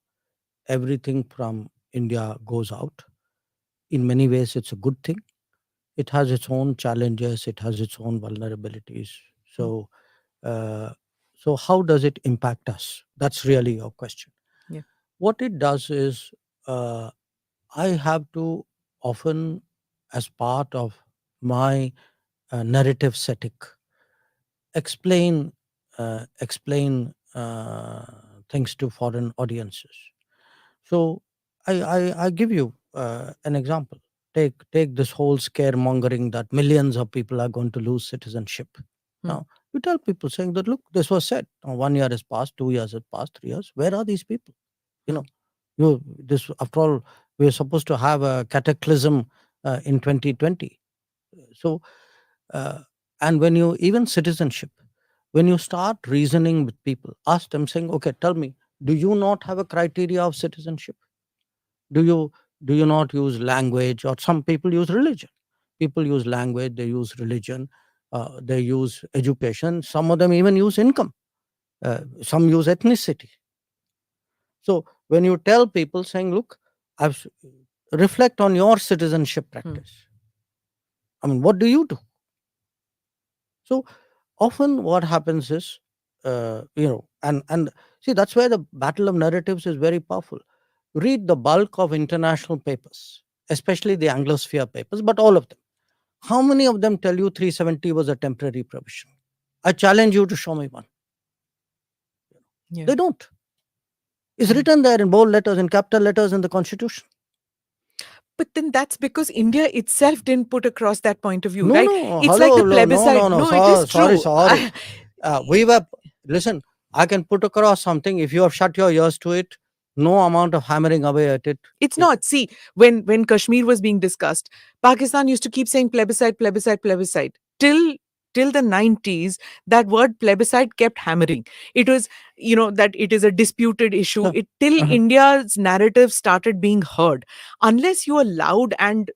Everything from India goes out. In many ways, it's a good thing. It has its own challenges. It has its own vulnerabilities. Mm. So, uh, so how does it impact us? That's really your question. Yeah. What it does is, uh, I have to often, as part of my narrative setting, explain things to foreign audiences. So I give you an example. Take this whole scaremongering that millions of people are going to lose citizenship. Hmm. Now you tell people saying that, look, this was said. Now, 1 year has passed, 2 years has passed, 3 years. Where are these people? You Hmm. know, this after all, we're supposed to have a cataclysm in 2020. So uh, and when you even citizenship, when you start reasoning with people, ask them saying, okay, tell me, do you not have a criteria of citizenship? Do you do you not use language? Or some people use religion. People use language, they use religion, they use education, some of them even use income, some use ethnicity. So when you tell people saying, look, reflect on your citizenship Hmm. practice, I mean, what do you do? So often what happens is, and see, that's where the battle of narratives is very powerful. Read the bulk of international papers, especially the Anglosphere papers, but all of them. How many of them tell you 370 was a temporary provision? I challenge you to show me one. Yeah. They don't. It's Hmm. written there in bold letters, in capital letters in the Constitution. But then that's because India itself didn't put across that point of view, No, right? no, It's like hello, the no, no, plebiscite. no, no. No, it is Sorry, true. sorry. We were, listen, I can put across something. If you have shut your ears to it, no amount of hammering away at it. It's not. See, when Kashmir was being discussed, Pakistan used to keep saying plebiscite, plebiscite, plebiscite. Till the 90s, that word plebiscite kept hammering. It was, that it is a disputed issue. Uh, It till uh-huh. India's narrative started being heard. Unless you are loud and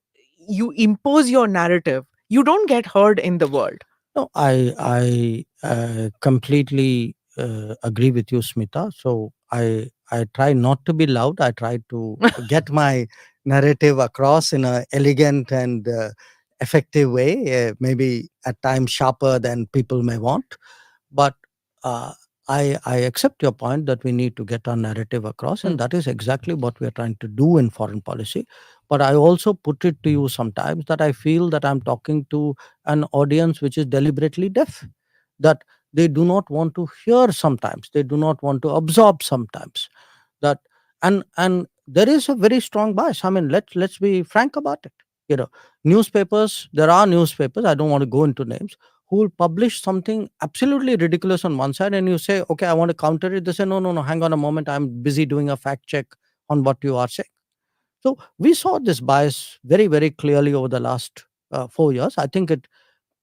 you impose your narrative, you don't get heard in the world. No, I completely agree with you, Smita. So I try not to be loud. I try to get my narrative across in a elegant and effective way. Maybe at times sharper than people may want. But uh, I accept your point that we need to get our narrative across, Hmm. and that is exactly what we are trying to do in foreign policy. But I also put it to you sometimes that I feel that I'm talking to an audience which is deliberately deaf, that they do not want to hear sometimes, they do not want to absorb sometimes. That and there is a very strong bias. I mean, let's be frank about it. You know, newspapers. There are newspapers. I don't want to go into names who will publish something absolutely ridiculous on one side, and you say, okay, I want to counter it. They say, no, no, no, hang on a moment, I'm busy doing a fact check on what you are saying. So we saw this bias very, very clearly over the last 4 years. I think it,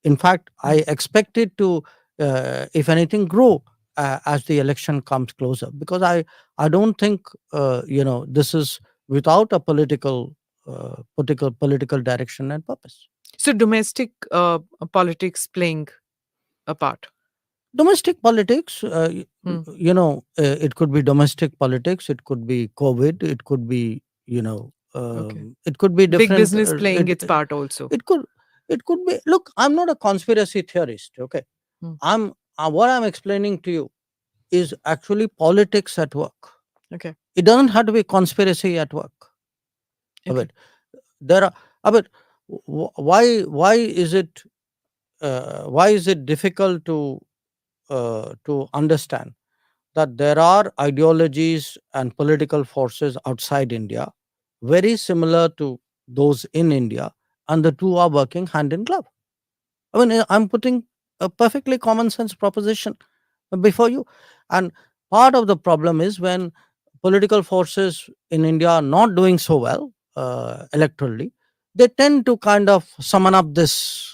in fact, I Hmm. expect it to, if anything, grow as the election comes closer, because I don't think this is without a political direction and purpose. So domestic politics playing a part. Domestic politics, Hmm. it could be domestic politics, it could be COVID, it could be, Okay. it could be Big different. business playing its part also. It could, it could be. Look, I'm not a conspiracy theorist. Okay, Hmm. I'm what I'm explaining to you is actually politics at work. Okay. It doesn't have to be conspiracy at work. A Okay. bit. There are. A bit. Why is it? Why is it difficult to to understand that there are ideologies and political forces outside India very similar to those in India, and the two are working hand in glove. I mean, I'm putting a perfectly common sense proposition before you. And part of the problem is when political forces in India are not doing so well electorally, they tend to kind of summon up this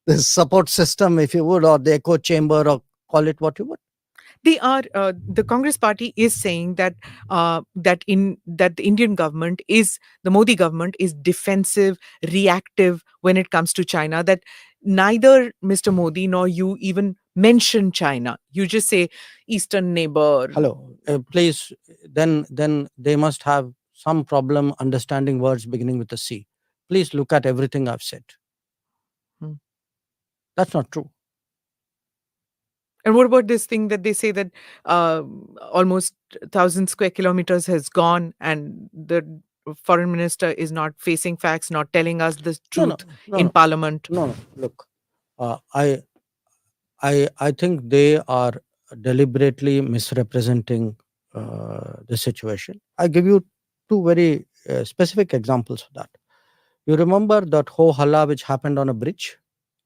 this support system, if you would, or the echo chamber, or call it what you would. They are the Congress party is saying that that the Indian government is the Modi government is defensive, reactive when it comes to China. That neither Mr. Modi nor you even mention China. You just say eastern neighbor. Hello, please. Then they must have some problem understanding words beginning with a C. Please look at everything I've said. Hmm. That's not true. And what about this thing that they say that almost 1,000 square kilometers has gone, and the foreign minister is not facing facts, not telling us the No, no, truth no, in no, Parliament? no. Look, uh, I I think they are deliberately misrepresenting the situation. I give you two very specific examples of that. You remember that ho halla which happened on a bridge?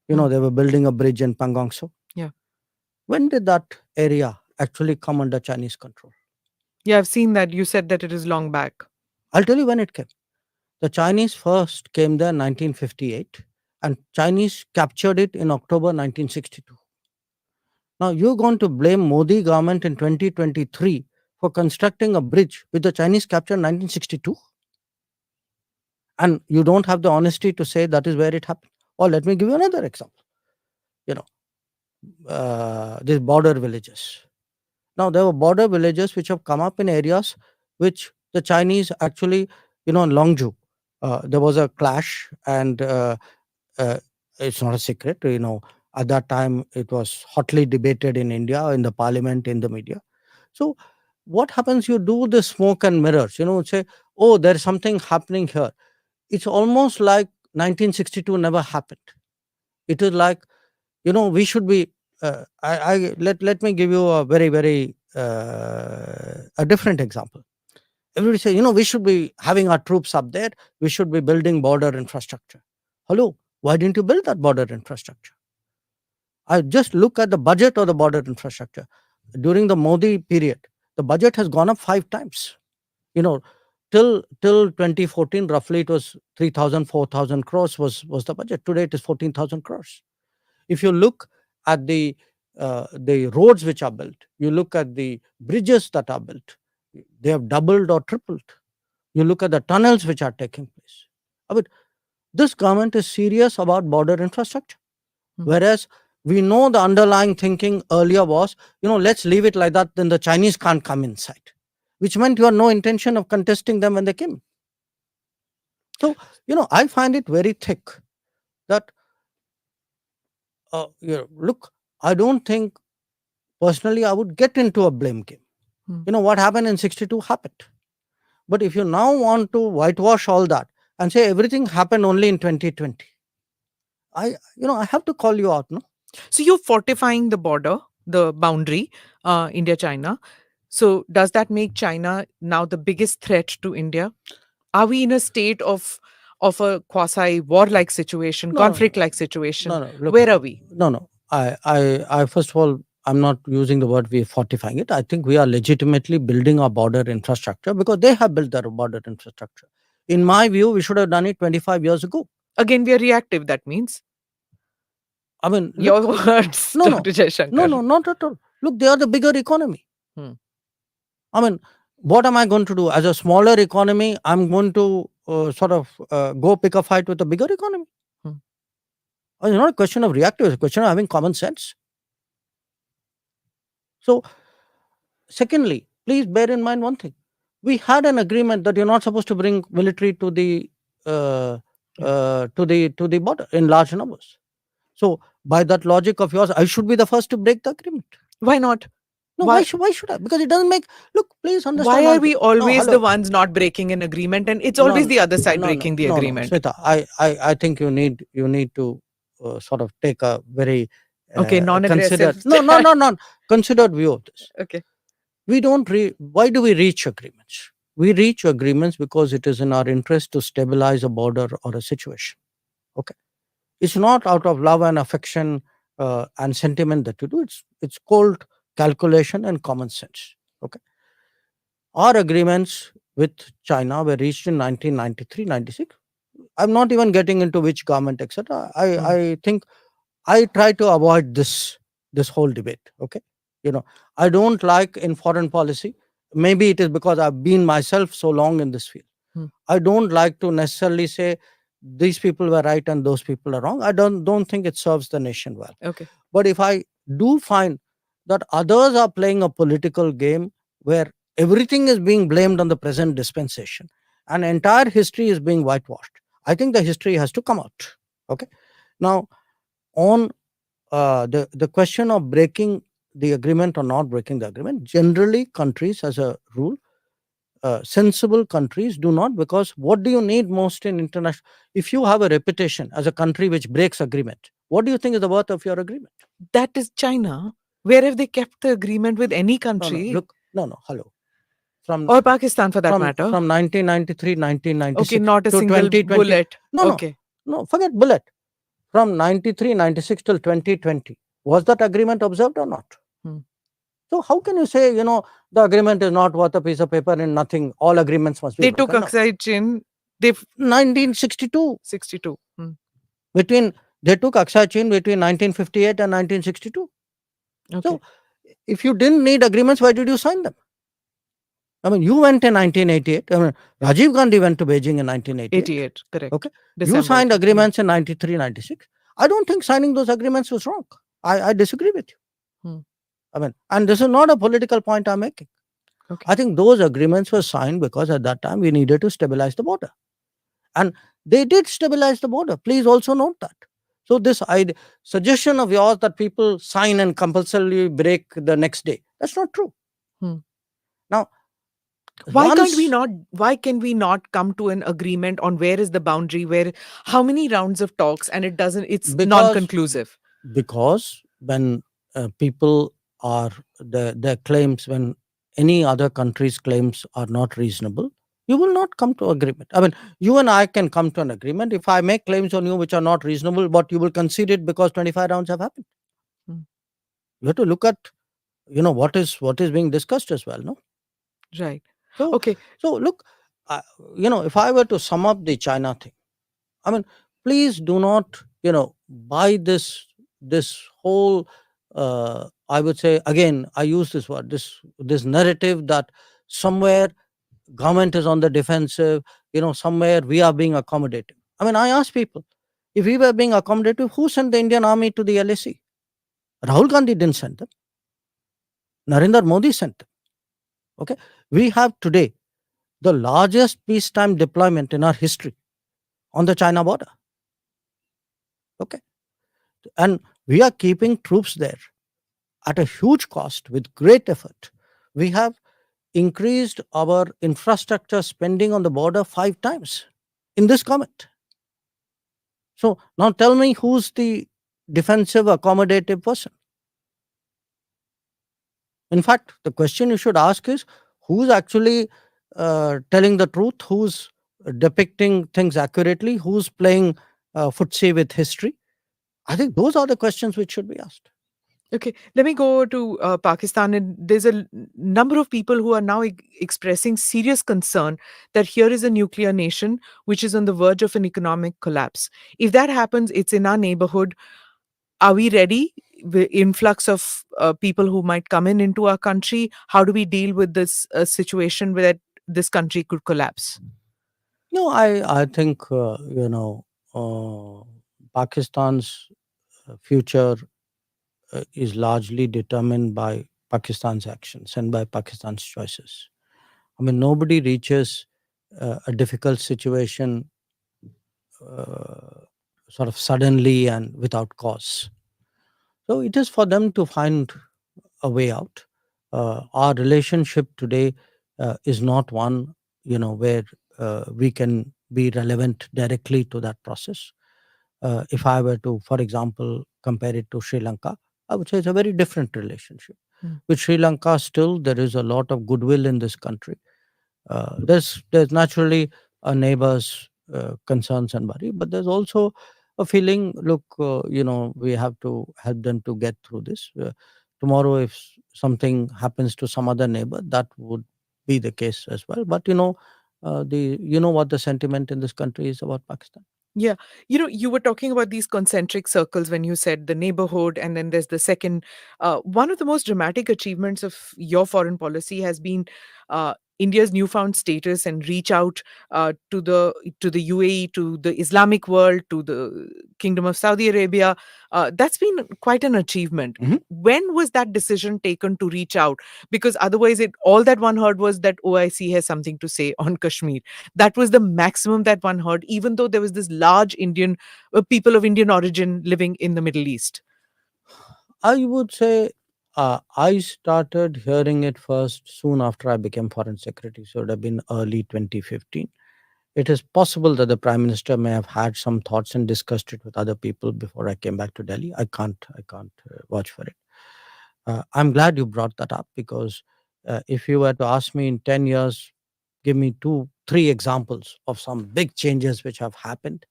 You know, Hmm. they were building a bridge in Pangongso. Yeah. When did that area actually come under Chinese control? Yeah, I've seen that. You said that it is long back. I'll tell you when it came. The Chinese first came there in 1958, and Chinese captured it in October 1962. Now you're going to blame Modi government in 2023 for constructing a bridge with the Chinese captured in 1962? And you don't have the honesty to say that is where it happened. Or let me give you another example. You know, these border villages. Now there were border villages which have come up in areas which the Chinese actually, you know, in Longju, there was a clash, and uh, it's not a secret. You know, at that time it was hotly debated in India, in the parliament, in the media. So what happens? You do the smoke and mirrors. You know, say, oh, there's something happening here. It's almost like 1962 never happened. It is like, you know, we should be. Let me give you a very a different example. Everybody say, you know, we should be having our troops up there. We should be building border infrastructure. Hello, why didn't you build that border infrastructure? I just look at the budget of the border infrastructure. During the Modi period, the budget has gone up 5 times. You know, till 2014, roughly it was 3,000, 4,000 crores was the budget. Today it is 14,000 crores. If you look at the roads which are built, you look at the bridges that are built, they have doubled or tripled. You look at the tunnels which are taking place. I mean, this government is serious about border infrastructure. Whereas we know the underlying thinking earlier was, you know, let's leave it like that, then the Chinese can't come inside, which meant you had no intention of contesting them when they came. So, you know, I find it very thick that, you know, look, I don't think personally I would get into a blame game. You know, what happened in 62 happened. But if you now want to whitewash all that and say everything happened only in 2020, I have to call you out, no? So you're fortifying the border, the boundary, India China. So does that make China now the biggest threat to India? Are we in a state of a quasi war-like situation, No, conflict-like situation? no, look, Where are we? no. I first of all, I'm not using the word we're fortifying it. I think we are legitimately building our border infrastructure because they have built their border infrastructure. In my view, we should have done it 25 years ago. Again, we are reactive. That means I mean, your look, words, no, Dr. Jai Shankar. no, not at all. Look, they are the bigger economy. Hmm. I mean, what am I going to do? As a smaller economy, I'm going to go pick a fight with a bigger economy. It's not a question of reactive, it's a question of having common sense. So, secondly, please bear in mind one thing. We had an agreement that you're not supposed to bring military to the to the border in large numbers. So, by that logic of yours, I should be the first to break the agreement. Why not? No, why should I? Because it doesn't make. Look, please understand. Why are one we thing. always No, the hello. ones not breaking an agreement, and it's always the other side breaking the No, agreement? Smita, I think you need to sort of take a very Okay, considered non-aggressive. considered view of this. Okay. We don't why do we reach agreements? We reach agreements because it is in our interest to stabilize a border or a situation. Okay, it's not out of love and affection and sentiment that you do. It's cold calculation and common sense. Okay, our agreements with China were reached in 1993, 96. I'm not even getting into which government, etc. I think I try to avoid this whole debate. Okay, I don't like in foreign policy. Maybe it is because I've been myself so long in this field. I don't like to necessarily say these people were right and those people are wrong. I don't think it serves the nation well. Okay. But if I do find that others are playing a political game where everything is being blamed on the present dispensation and entire history is being whitewashed, I think the history has to come out. Okay. Now, on the question of breaking the agreement or not breaking the agreement, generally countries, as a rule, sensible countries do not, because what do you need most in international? If you have a reputation as a country which breaks agreement, what do you think is the worth of your agreement? That is China. Where have they kept the agreement with any No, country? look, no, hello. Or Pakistan for that matter. From 1993, 1996 Okay, not a to single 2020. bullet. No, Okay. no, forget bullet. From 93, 96 till 2020, was that agreement observed or not? So how can you say, the agreement is not worth a piece of paper and nothing, all agreements must be They broken? took Aksai Chin. They 1962. 62. They took Aksai Chin between 1958 and 1962. Okay. So if you didn't need agreements, why did you sign them? I mean, you went in 1988. I mean, Rajiv Gandhi went to Beijing in 1988. 88, correct. Okay. December, You signed 88. agreements in 93, 96. I don't think signing those agreements was wrong. I disagree with you. I mean, and this is not a political point I'm making. Okay. I think those agreements were signed because at that time we needed to stabilize the border. And they did stabilize the border. Please also note that. So this suggestion of yours that people sign and compulsorily break the next day, that's not true. Now, why can we not come to an agreement on where is the boundary, how many rounds of talks, and it's non-conclusive? Because when people are their claims, when any other country's claims are not reasonable, you will not come to agreement. I mean, you and I can come to an agreement. If I make claims on you which are not reasonable, but you will concede it because 25 rounds have happened. You have to look at, what is being discussed as well, no? Right. So, okay. So look, if I were to sum up the China thing, I mean, please do not, buy this whole, I would say, again, I use this word, this narrative that somewhere government is on the defensive, somewhere we are being accommodative. I mean, I ask people, if we were being accommodative, who sent the Indian army to the LAC? Rahul Gandhi didn't send them. Narendra Modi sent them. Okay. We have today the largest peacetime deployment in our history on the China border. Okay. And we are keeping troops there at a huge cost with great effort. We have increased our infrastructure spending on the border 5 times in this government. So now tell me, who's the defensive, accommodative person? In fact, the question you should ask is, who's actually telling the truth, who's depicting things accurately, who's playing footsie with history? I think those are the questions which should be asked. Okay, let me go to Pakistan. And there's a number of people who are now expressing serious concern that here is a nuclear nation which is on the verge of an economic collapse. If that happens, it's in our neighborhood. Are we ready? The influx of people who might come into our country. How do we deal with this situation where this country could collapse? No, I think, Pakistan's future is largely determined by Pakistan's actions and by Pakistan's choices. I mean, nobody reaches a difficult situation sort of suddenly and without cause. So it is for them to find a way out. Our relationship today is not one, where we can be relevant directly to that process. If I were to, for example, compare it to Sri Lanka, I would say it's a very different relationship. Mm. With Sri Lanka, still there is a lot of goodwill in this country. There's naturally a neighbor's concerns and worry, but there's also a feeling. Look, we have to help them to get through this. Tomorrow, if something happens to some other neighbor, that would be the case as well. But the what the sentiment in this country is about Pakistan. Yeah. You were talking about these concentric circles when you said the neighborhood, and then there's the second. One of the most dramatic achievements of your foreign policy has been India's newfound status and reach out to the UAE, to the Islamic world, to the Kingdom of Saudi Arabia. That's been quite an achievement. Mhm. When was that decision taken to reach out? Because otherwise, all that one heard was that OIC has something to say on Kashmir. That was the maximum that one heard, even though there was this large Indian people of Indian origin living in the Middle East. I would say I started hearing it first soon after I became foreign secretary. So it would have been early 2015. It is possible that the prime minister may have had some thoughts and discussed it with other people before I came back to Delhi. I can't vouch for it. I'm glad you brought that up because if you were to ask me in 10 years, give me two, three examples of some big changes which have happened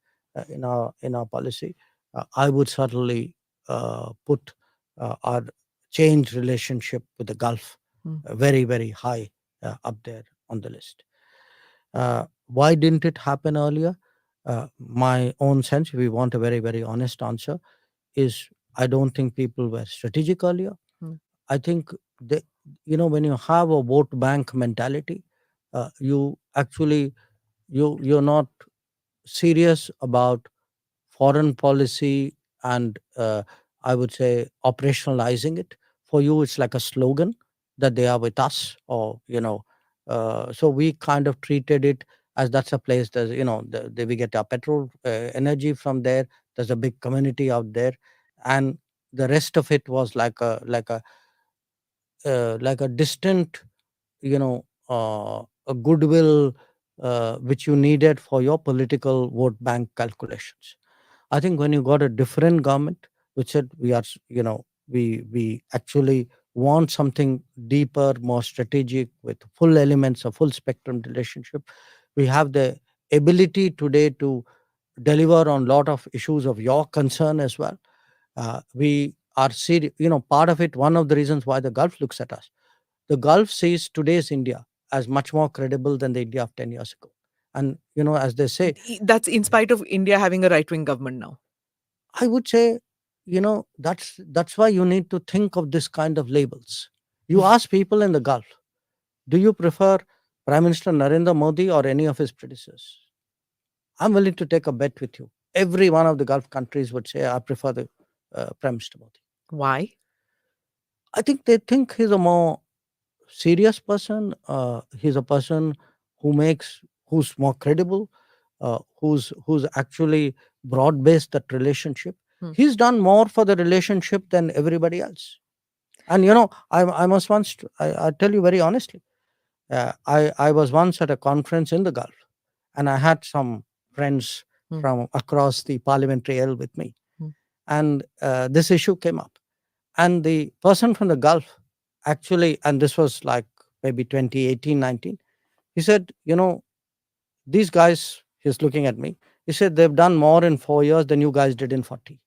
in our policy, I would certainly put our changed relationship with the Gulf Hmm. very, very high up there on the list. Why didn't it happen earlier? My own sense, if we want a very, very honest answer, is I don't think people were strategic earlier. Hmm. I think they, when you have a vote bank mentality, you actually you're not serious about foreign policy and I would say operationalizing it. For you, it's like a slogan that they are with us, or so we kind of treated it as that's a place that we get our petrol energy from there. There's a big community out there, and the rest of it was like a distant, a goodwill which you needed for your political vote bank calculations. I think when you got a different government which said we are, we actually want something deeper, more strategic, with full elements of full spectrum relationship. We have the ability today to deliver on a lot of issues of your concern as well. We are serious, part of it, one of the reasons why the Gulf looks at us. The Gulf sees today's India as much more credible than the India of 10 years ago. And, as they say, That's in spite of India having a right wing government now. I would say, that's why you need to think of this kind of labels. You ask people in the Gulf, do you prefer Prime Minister Narendra Modi or any of his predecessors? I'm willing to take a bet with you. Every one of the Gulf countries would say, I prefer the Prime Minister Modi. Why? I think they think he's a more serious person. He's a person who's more credible, who's actually broad based that relationship. Hmm. He's done more for the relationship than everybody else. And I must once I tell you very honestly, I was once at a conference in the Gulf, and I had some friends Hmm. from across the parliamentary L with me, Hmm. and this issue came up, and the person from the Gulf actually, and this was like maybe 2018, 19, he said, these guys, he's looking at me, he said, they've done more in 4 years than you guys did in 40.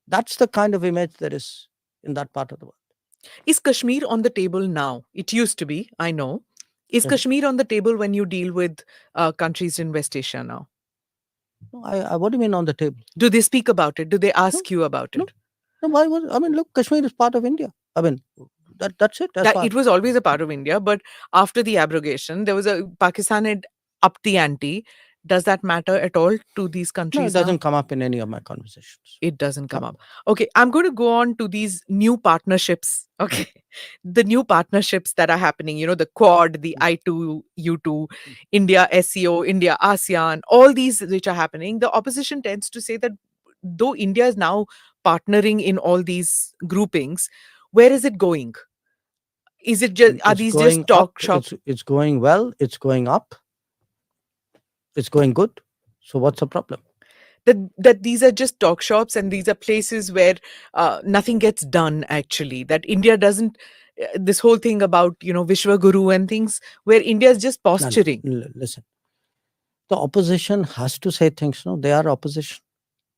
That's the kind of image there is in that part of the world. Is Kashmir on the table now? It used to be, I know. Is Yes. Kashmir on the table when you deal with countries in West Asia now? No, what do you mean on the table? Do they speak about it? Do they No, ask you about no, it? no. I mean, look, Kashmir is part of India. I mean, that's it. As That far it was always a part of India, but after the abrogation, there was Pakistan had upped the ante. Does that matter at all to these no, it countries now? doesn't come up in any of my conversations. It doesn't come No. up. Okay, I'm going to go on to these new partnerships. Okay, the new partnerships that are happening, the Quad, the I2, U2, India SEO, India ASEAN, all these which are happening. The opposition tends to say that though India is now partnering in all these groupings, where is it going? Is it just, are It's these going just up. talk shop? It's going well. It's going up. It's going good. So what's the problem? that these are just talk shops and these are places where nothing gets done actually, that India doesn't this whole thing about, Vishwa Guru and things, where India is just No, no, posturing. listen. The opposition has to say things. No, they are opposition.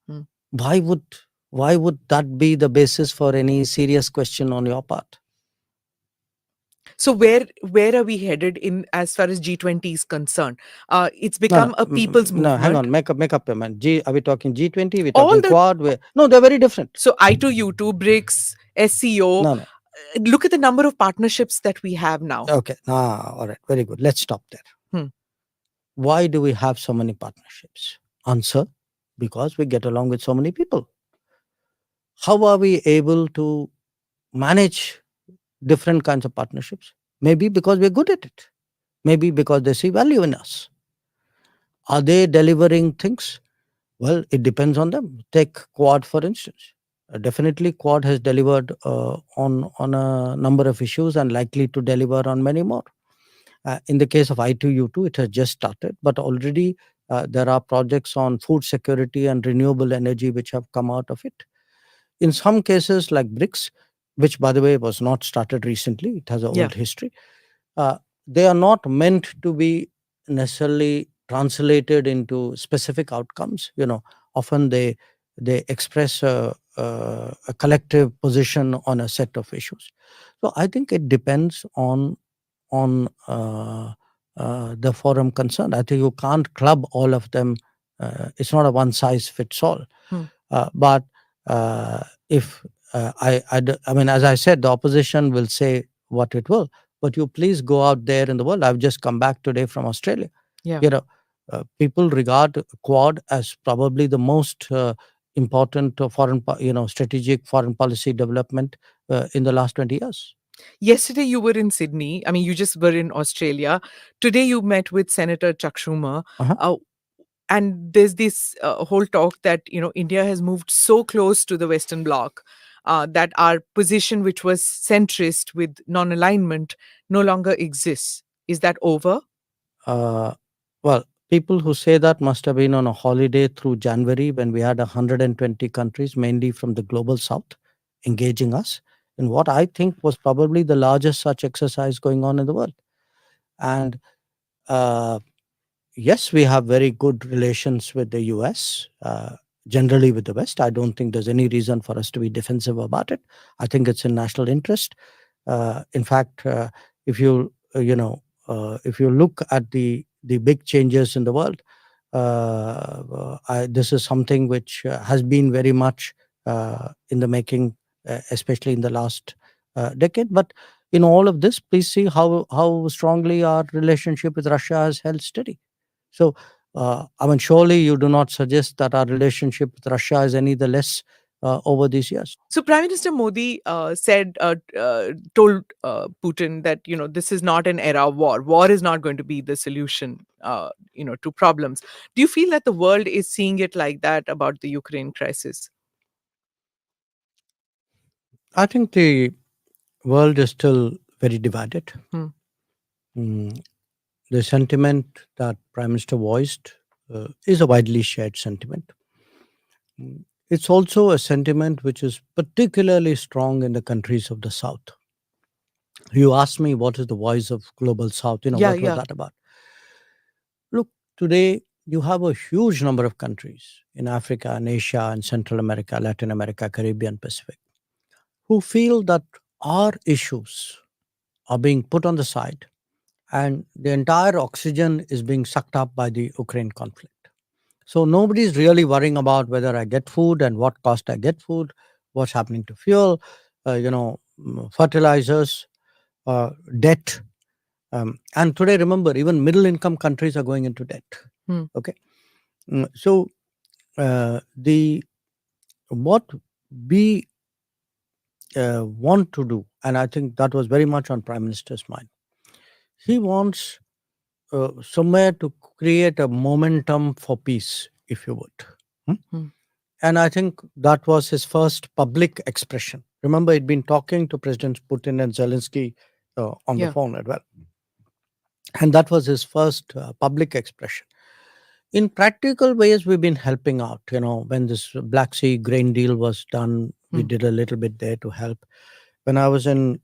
Hmm. Why would why would that be the basis for any serious question on your part? So where are we headed in as far as G20 is concerned? It's No, no, become a people's no. Hang movement. on. Make up your mind. Are we talking G20? Are we All talking the Quad? No, they're very different. So I2U2, BRICS, SCO. No, no. Look at the number of partnerships that we have now. Okay. All right. Very good. Let's stop there. Hmm. Why do we have so many partnerships? Answer: because we get along with so many people. How are we able to manage different kinds of partnerships? Maybe because we're good at it. Maybe because they see value in us. Are they delivering things? Well, it depends on them. Take Quad, for instance. Definitely, Quad has delivered on a number of issues and likely to deliver on many more. In the case of I2U2, it has just started, but already there are projects on food security and renewable energy which have come out of it. In some cases, like BRICS, which by the way was not started recently, it has an Yeah. old history. They are not meant to be necessarily translated into specific outcomes. Often they express a collective position on a set of issues. So I think it depends on the forum concerned. I think you can't club all of them. It's not a one size fits all. Hmm. But if I mean, as I said, the opposition will say what it will. But you please go out there in the world. I've just come back today from Australia. Yeah. People regard Quad as probably the most important strategic foreign policy development in the last 20 years. Yesterday you were in Sydney. I mean, you just were in Australia. Today you met with Senator Chuck Schumer. Uh-huh. And there's this whole talk that, India has moved so close to the Western Bloc that our position, which was centrist with non-alignment, no longer exists. Is that over? Uh, well, people who say that must have been on a holiday through January when we had 120 countries, mainly from the global south, engaging us in what I think was probably the largest such exercise going on in the world. And uh, yes, we have very good relations with the US, generally with the West. I don't think there's any reason for us to be defensive about it. I think it's in national interest. In fact, if you if you look at the big changes in the world, this is something which has been very much in the making, especially in the last decade. But in all of this, please see how strongly our relationship with Russia has held steady. So, I mean, surely you do not suggest that our relationship with Russia is any the less over these years. So Prime Minister Modi told Putin that, this is not an era of war. War is not going to be the solution, to problems. Do you feel that the world is seeing it like that about the Ukraine crisis? I think the world is still very divided. Hmm. The sentiment that Prime Minister voiced is a widely shared sentiment. It's also a sentiment which is particularly strong in the countries of the South. You asked me what is the voice of global South. Yeah, what was yeah. that about? Look, today you have a huge number of countries in Africa and Asia and Central America, Latin America, Caribbean, Pacific, who feel that our issues are being put on the side and the entire oxygen is being sucked up by the Ukraine conflict. So nobody's really worrying about whether I get food and what cost I get food, what's happening to fuel, fertilizers, debt. And today, remember, even middle income countries are going into debt. Hmm. Okay. So the what we want to do, and I think that was very much on Prime Minister's mind, he wants somewhere to create a momentum for peace, if you would. And I think that was his first public expression. Remember, he'd been talking to Presidents Putin and Zelensky on the phone as well. And that was his first public expression. In practical ways, we've been helping out. When this Black Sea grain deal was done, we did a little bit there to help. When I was in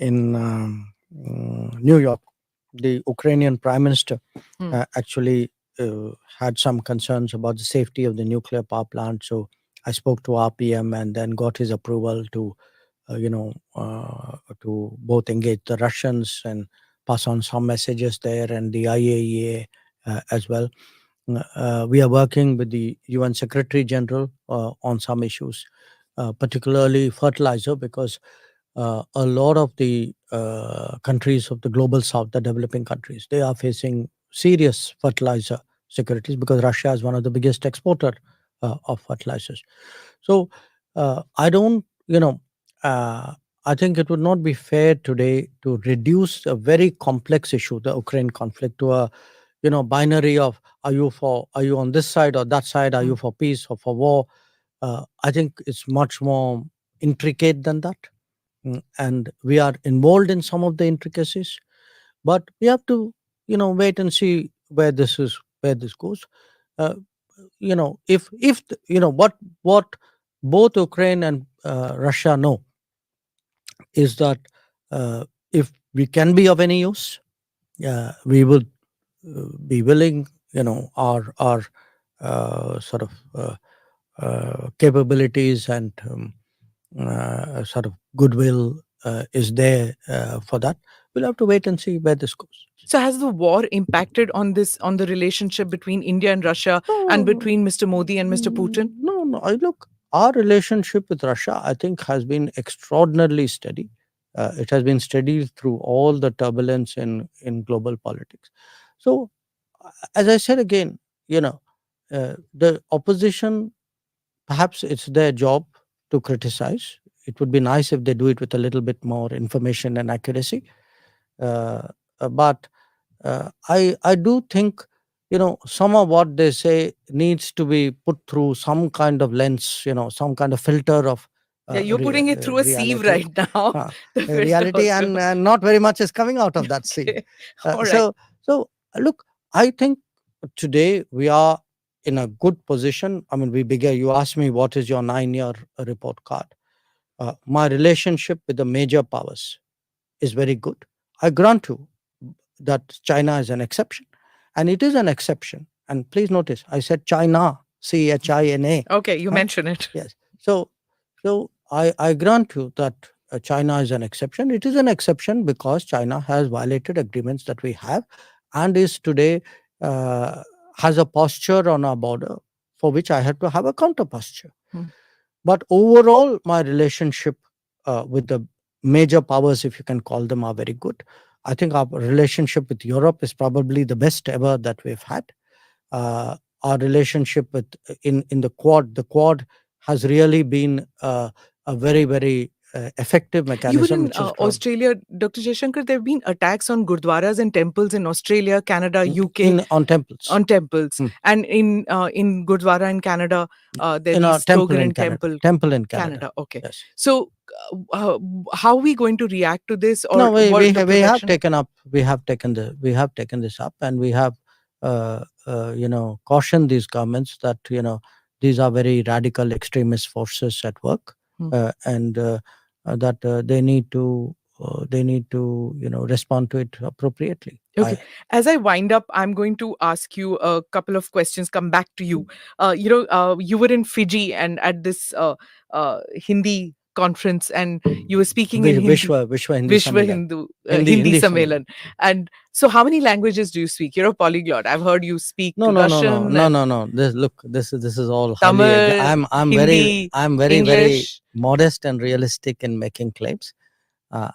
New York, the Ukrainian Prime Minister actually had some concerns about the safety of the nuclear power plant. So I spoke to RPM and then got his approval to both engage the Russians and pass on some messages there, and the IAEA as well. We are working with the UN Secretary General on some issues, particularly fertilizer, because a lot of the countries of the global south, the developing countries, they are facing serious fertilizer securities because Russia is one of the biggest exporter of fertilizers. So I don't, I think it would not be fair today to reduce a very complex issue, the Ukraine conflict, to a binary of are you on this side or that side? Are you for peace or for war? I think it's much more intricate than that. And we are involved in some of the intricacies, but we have to wait and see where this goes. uh, if what both Ukraine and Russia know is that if we can be of any use, we would be willing, our sort of capabilities and sort of goodwill is there for that. We'll have to wait and see where this goes. So has the war impacted on the relationship between India and Russia and between Mr. Modi and Mr. Putin? No. Look, our relationship with Russia, I think, has been extraordinarily steady. It has been steady through all the turbulence in global politics. So, as I said again, the opposition, perhaps it's their job to criticize. It would be nice if they do it with a little bit more information and accuracy. But I do think some of what they say needs to be put through some kind of lens, some kind of filter of Yeah, you're putting it through a sieve right now. uh, The filter reality, also. and not very much is coming out of that sieve. Okay. All right. So look, I think today we are in a good position. I mean, we began. You asked me what is your 9-year report card. My relationship with the major powers is very good. I grant you that China is an exception, and it is an exception. And please notice, I said China, China. Okay, you mention it. Yes. So I grant you that China is an exception. It is an exception because China has violated agreements that we have, and is today has a posture on our border for which I have to have a counter posture. But overall, my relationship with the major powers, if you can call them, are very good. I think our relationship with Europe is probably the best ever that we've had. Our relationship with in the Quad has really been a very, very effective mechanism. Even in which has grown Australia, Dr. Jaishankar, there have been attacks on gurdwaras and temples in Australia, Canada, UK. on temples. On temples. And in Gurdwara in Canada, there In are a these temple slogan in and Canada. temple in Canada. Okay. Yes. So how are we going to react to this? Or No, we have protection? taken up. We have taken this up, and we have cautioned these governments that these are very radical extremist forces at work, and that they need to respond to it appropriately. Okay. As I wind up, I'm going to ask you a couple of questions, come back to you. You were in Fiji and at this Hindi conference, and you were speaking in Hindi. Vishwa Hindi Vishwa Sammelan. Hindi Sammelan. And so how many languages do you speak? You're a polyglot. I've heard you speak Russian. No. This is all Tamil, highly. I'm Hindi, very English. modest and realistic in making claims. I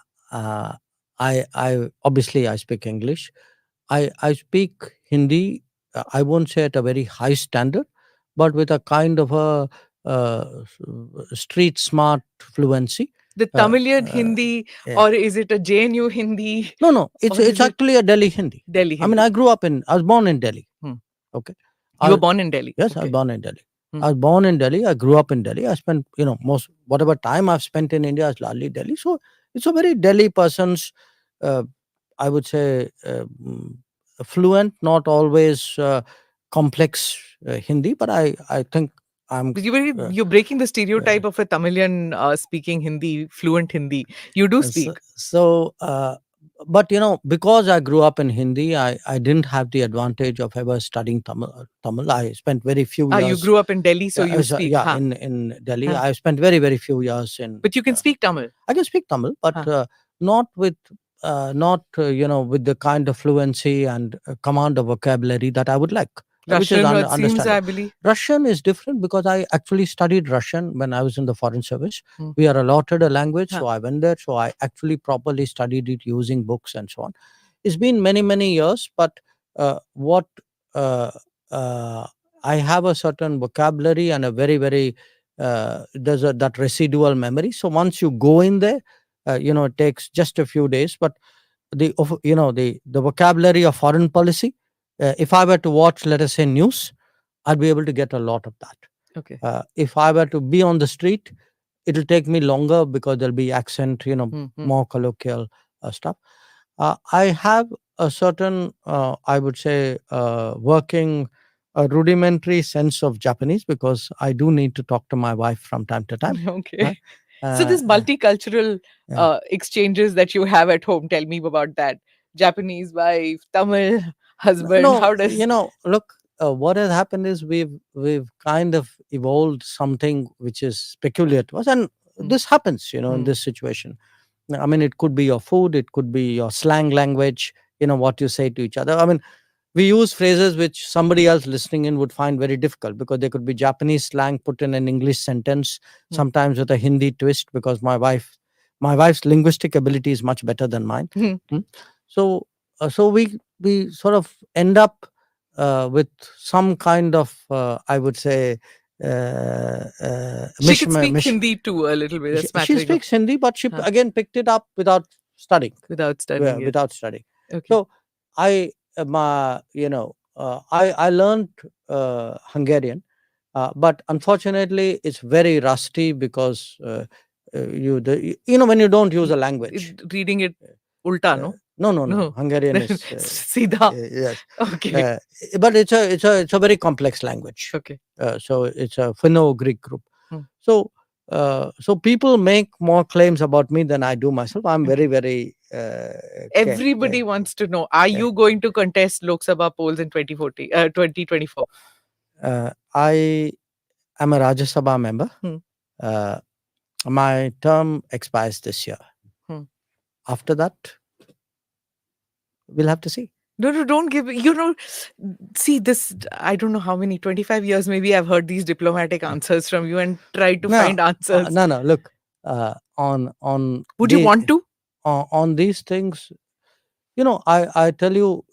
obviously I speak English. I speak Hindi. I won't say at a very high standard, but with a kind of a street smart fluency. The Tamilian Hindi, or is it a JNU Hindi? No. It's actually a Delhi Hindi. Delhi Hindi. I mean, I was born in Delhi. Okay. You were born in Delhi? Yes, I was born in Delhi. I was born in Delhi. I grew up in Delhi. I spent, whatever time I've spent in India is largely Delhi. So it's a very Delhi person's, I would say, fluent, not always complex Hindi, but I think I'm. But you're breaking the stereotype of a Tamilian speaking Hindi, fluent Hindi. You do So, speak. but because I grew up in Hindi, I didn't have the advantage of ever studying Tamil. I spent very few Ah, you years. grew up in Delhi, so you So, speak. yeah, Huh. in Delhi, Huh. I spent very few years in. But you can speak Tamil. I can speak Tamil, but Huh. not with not with the kind of fluency and command of vocabulary that I would like, which is Russian, it seems, I understandable. believe. Russian is different because I actually studied Russian when I was in the foreign service. Hmm. We are allotted a language, Huh. so I went there. So I actually properly studied it using books and so on. It's been many years, but what uh, uh, I have a certain vocabulary and a very there's that residual memory. So once you go in there, it takes just a few days. But the vocabulary of foreign policy, if I were to watch, let us say, news, I'd be able to get a lot of that. Okay. If I were to be on the street, it'll take me longer because there'll be accent, more colloquial stuff. I have a certain, I would say, working a rudimentary sense of Japanese because I do need to talk to my wife from time to time. Okay. Uh, So this uh, multicultural yeah. exchanges that you have at home, tell me about that. Japanese wife, Tamil husband, No, how does look, what has happened is we've kind of evolved something which is peculiar to us, and Mm. this happens, in Mm. this situation. I mean, it could be your food, it could be your slang language, what you say to each other. I mean, we use phrases which somebody else listening in would find very difficult because they could be Japanese slang put in an English sentence, Mm. sometimes with a Hindi twist because my wife's linguistic ability is much better than mine. Mm. Mm. So we sort of end up with some kind of I would say She could speak Hindi too a little bit, a she smattering of speaks Hindi, but she Huh. again picked it up without studying. Without studying it. Without studying. Okay. So I I learned Hungarian, but unfortunately it's very rusty because when you don't use a language. Reading it ulta, no? No. Hungarian is Sida. yes, Okay. but it's a very complex language. Okay. So it's a Finno-Greek group. Hmm. So people make more claims about me than I do myself. I'm very Everybody wants to know, are you going to contest Lok Sabha polls in 2024? I am a Rajya Sabha member. Hmm. My term expires this year. Hmm. After that, we'll have to see. No, don't give, see this, I don't know how many, 25 years maybe I've heard these diplomatic answers from you and tried to find answers. No, look, on Would you want to? On these things, I tell you,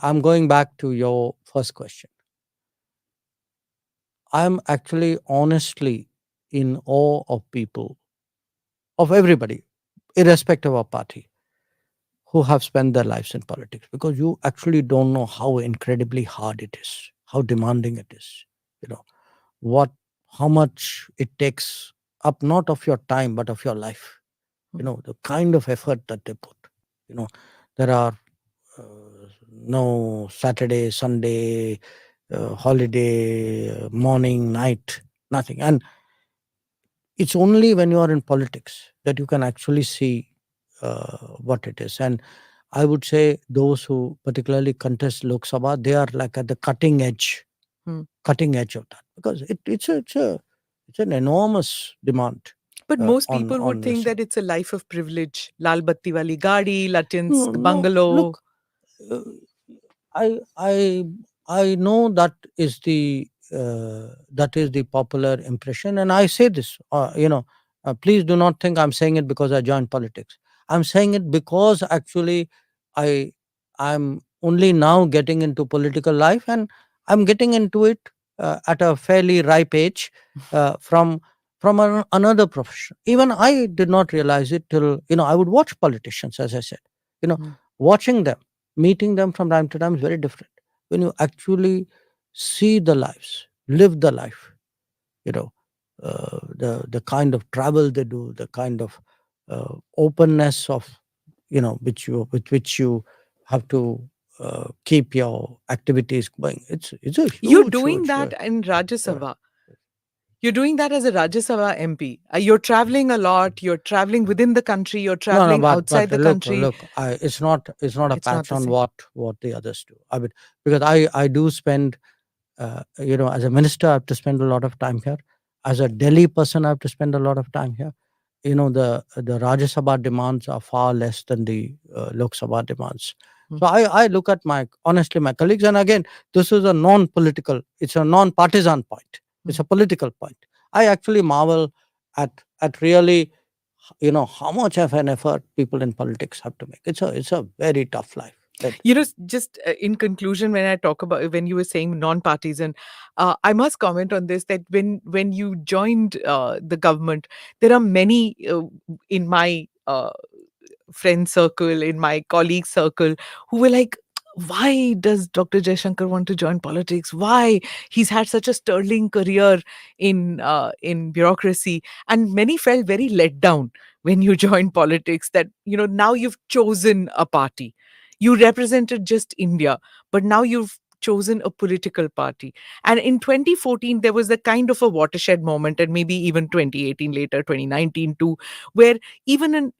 I'm going back to your first question. I'm actually honestly in awe of people, of everybody, irrespective of party, who have spent their lives in politics, because you actually don't know how incredibly hard it is, how demanding it is, how much it takes up, not of your time, but of your life. The kind of effort that they put. There are no Saturday, Sunday, holiday, morning, night, nothing. And it's only when you are in politics that you can actually see what it is. And I would say those who particularly contest Lok Sabha, they are like at the cutting edge of that, because it's an enormous demand. But most on- people would on think this. that it's a life of privilege. Lal batti wali gaadi, Latin's No, bungalow. look, uh, I know that is the popular impression, and I say this. Please do not think I'm saying it because I joined politics. I'm saying it because actually I I'm only now getting into political life, and I'm getting into it at a fairly ripe age from another profession. Even I did not realize it till I would watch politicians, as I said. Watching them, meeting them from time to time is very different. When you actually see the lives, live the life, the kind of travel they do, the kind of openness of with which you have to keep your activities going. It's a You're huge, doing huge. that in Rajya Uh, Sabha. You're doing that as a Rajya Sabha MP. You're traveling a lot. You're traveling within the country. You're no, no, traveling but outside the look, country. look. It's not a It's not patch the on same. what the others do. I mean, because I do spend, as a minister, I have to spend a lot of time here. As a Delhi person, I have to spend a lot of time here. The Rajya Sabha demands are far less than the Lok Sabha demands. Hmm. So I look at honestly my colleagues, and again, this is a non-political, it's a non-partisan point. It's a political point. I actually marvel at really, how much of an effort people in politics have to make. It's a very tough life. Just in conclusion, when you were saying non-partisan, I must comment on this, that when you joined the government, there are many in my friend circle, in my colleague circle, who were like, why does Dr. Jaishankar want to join politics? Why? He's had such a sterling career in bureaucracy. And many felt very let down when you joined politics, that, now you've chosen a party. You represented just India, but now you've chosen a political party. And in 2014, there was a kind of a watershed moment, and maybe even 2018 later, 2019 too, where even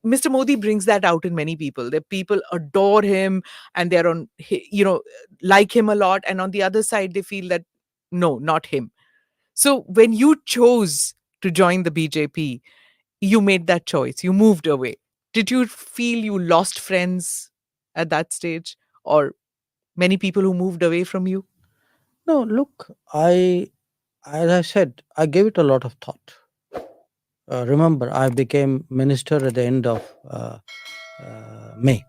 Mr. Modi brings that out in many people. That people adore him, and they're like him a lot. And on the other side, they feel that no, not him. So when you chose to join the BJP, you made that choice. You moved away. Did you feel you lost friends at that stage, or many people who moved away from you? No, look, as I said, I gave it a lot of thought. Remember, I became minister at the end of May.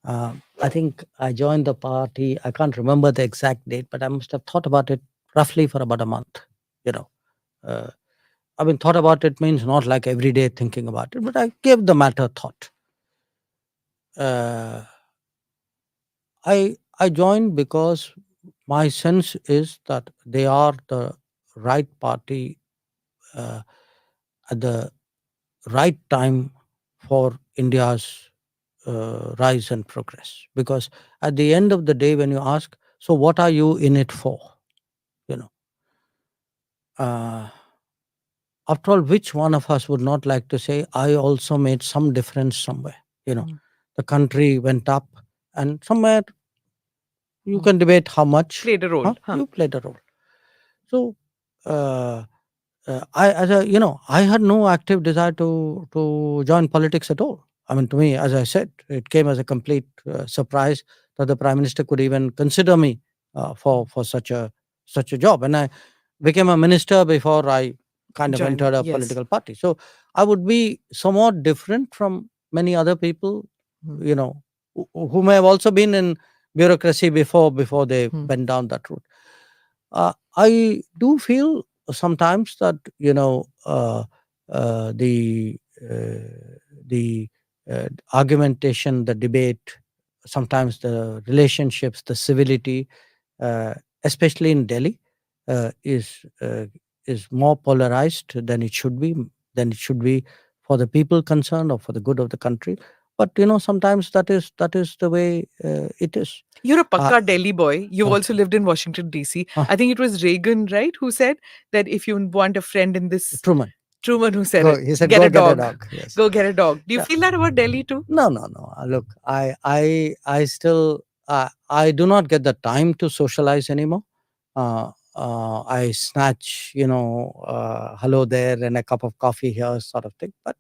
I think I joined the party. I can't remember the exact date, but I must have thought about it roughly for about a month. You know, uh, I mean, thought about it means not like every day thinking about it, but I gave the matter thought. Uh, I joined because my sense is that they are the right party uh, at the right time for India's rise and progress. Because at the end of the day, when you ask, so what are you in it for? You know, uh, after all, which one of us would not like to say, I also made some difference somewhere? Mm. The country went up, and somewhere you Mm. can debate how much, Played a role, huh? huh? You played a role. So, uh, I had no active desire to join politics at all. I mean, to me, as I said, it came as a complete surprise that the prime minister could even consider me for such a job. And I became a minister before I kind of Join, entered a yes. political party. So I would be somewhat different from many other people, Mm. who may have also been in bureaucracy before they Mm. went down that route. I do feel sometimes that uh, the uh, the argumentation, the debate, sometimes the relationships, the civility, uh, especially in Delhi, uh, is uh, is more polarized than it should be for the people concerned or for the good of the country. But sometimes that is the way it is. You're a Uh, Pakka Delhi boy. You've uh, also lived in Washington, D.C. uh, I think it was Reagan, right, who said that if you want a friend in this, Truman. Truman who said Go, it, he said, get "Go a get a dog. dog." Yes. Go get a dog. Do you Yeah. feel that about Delhi too? No, no, no. Look, I still, I do not get the time to socialize anymore. I snatch, hello there and a cup of coffee here, sort of thing. But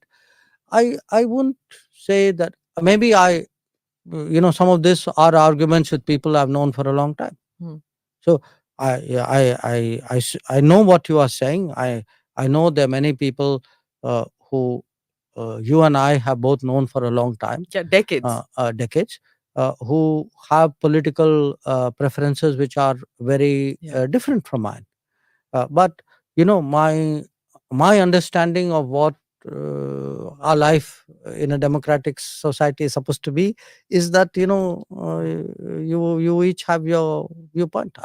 I wouldn't say that. Maybe some of this are arguments with people I've known for a long time. Hmm. So yeah, I know what you are saying. I know there are many people who you and I have both known for a long time, Yeah, decades. decades, who have political preferences which are very Yeah. different from mine. But my understanding of what our life in a democratic society is supposed to be is that you each have your viewpoint.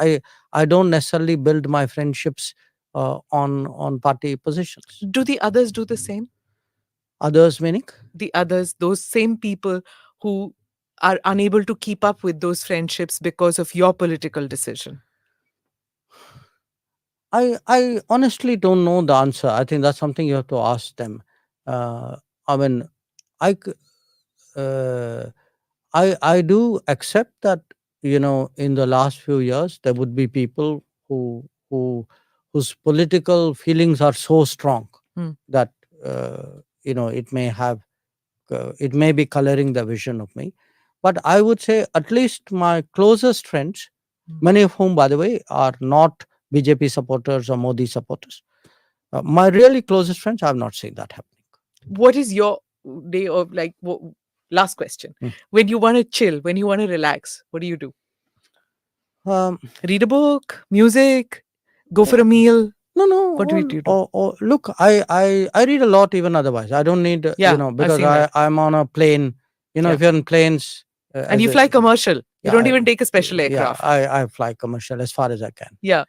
I don't necessarily build my friendships on party positions. Do the others do the same? Others meaning? The others, those same people who are unable to keep up with those friendships because of your political decision? I honestly don't know the answer. I think that's something you have to ask them. I mean, I c- I do accept that, in the last few years there would be people whose political feelings are so strong Hmm. that it may be coloring the vision of me. But I would say at least my closest friends, many of whom, by the way, are not BJP supporters or Modi supporters. My really closest friends, I've not seen that happening. What is your day of like? Last question. Hmm. When you want to chill, when you want to relax, what do you do? Um, Read a book, music, go for a meal. no, no. What do you do? Look, I read a lot even otherwise. I don't need, Yeah, I've because seen that. I'm on a plane. Yeah. If you're in planes, And you fly commercial. You yeah, don't even take a special yeah, aircraft. I fly commercial as far as I can. Yeah.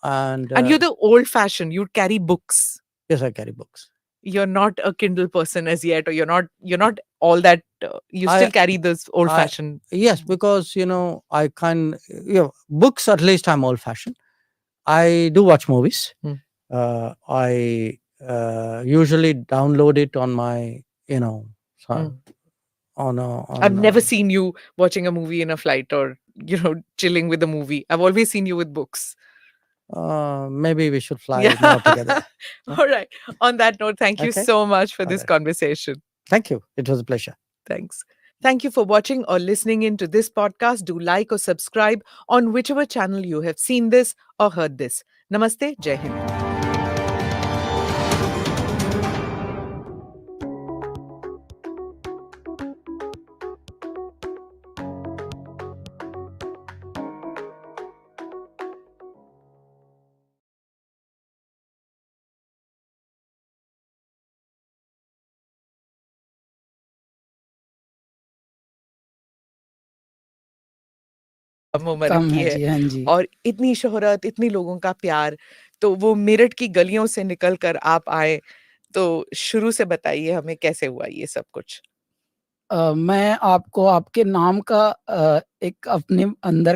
And you're the old fashioned. You carry books. yes, I carry books. You're not a Kindle person as yet, or you're not all that. You still carry this old fashioned. Yes, because I can. Books, at least I'm old fashioned. I do watch movies. I usually download it on my I've never seen you watching a movie in a flight or chilling with a movie. I've always seen you with books. Maybe we should fly more together. All right. On that note, thank you Okay. so much for this right. conversation. Thank you. It was a pleasure. Thanks. Thank you for watching or listening in to this podcast. Do like or subscribe on whichever channel you have seen this or heard this. Namaste. Jai Hind. मुबारक कम की है है जी, हाँ जी। और इतनी शोहरत, इतनी लोगों का प्यार, तो वो मेरठ की गलियों से निकल कर आप आए, तो शुरू से बताइए हमें कैसे हुआ ये सब कुछ? मैं आपको आपके नाम का एक अपने अंदर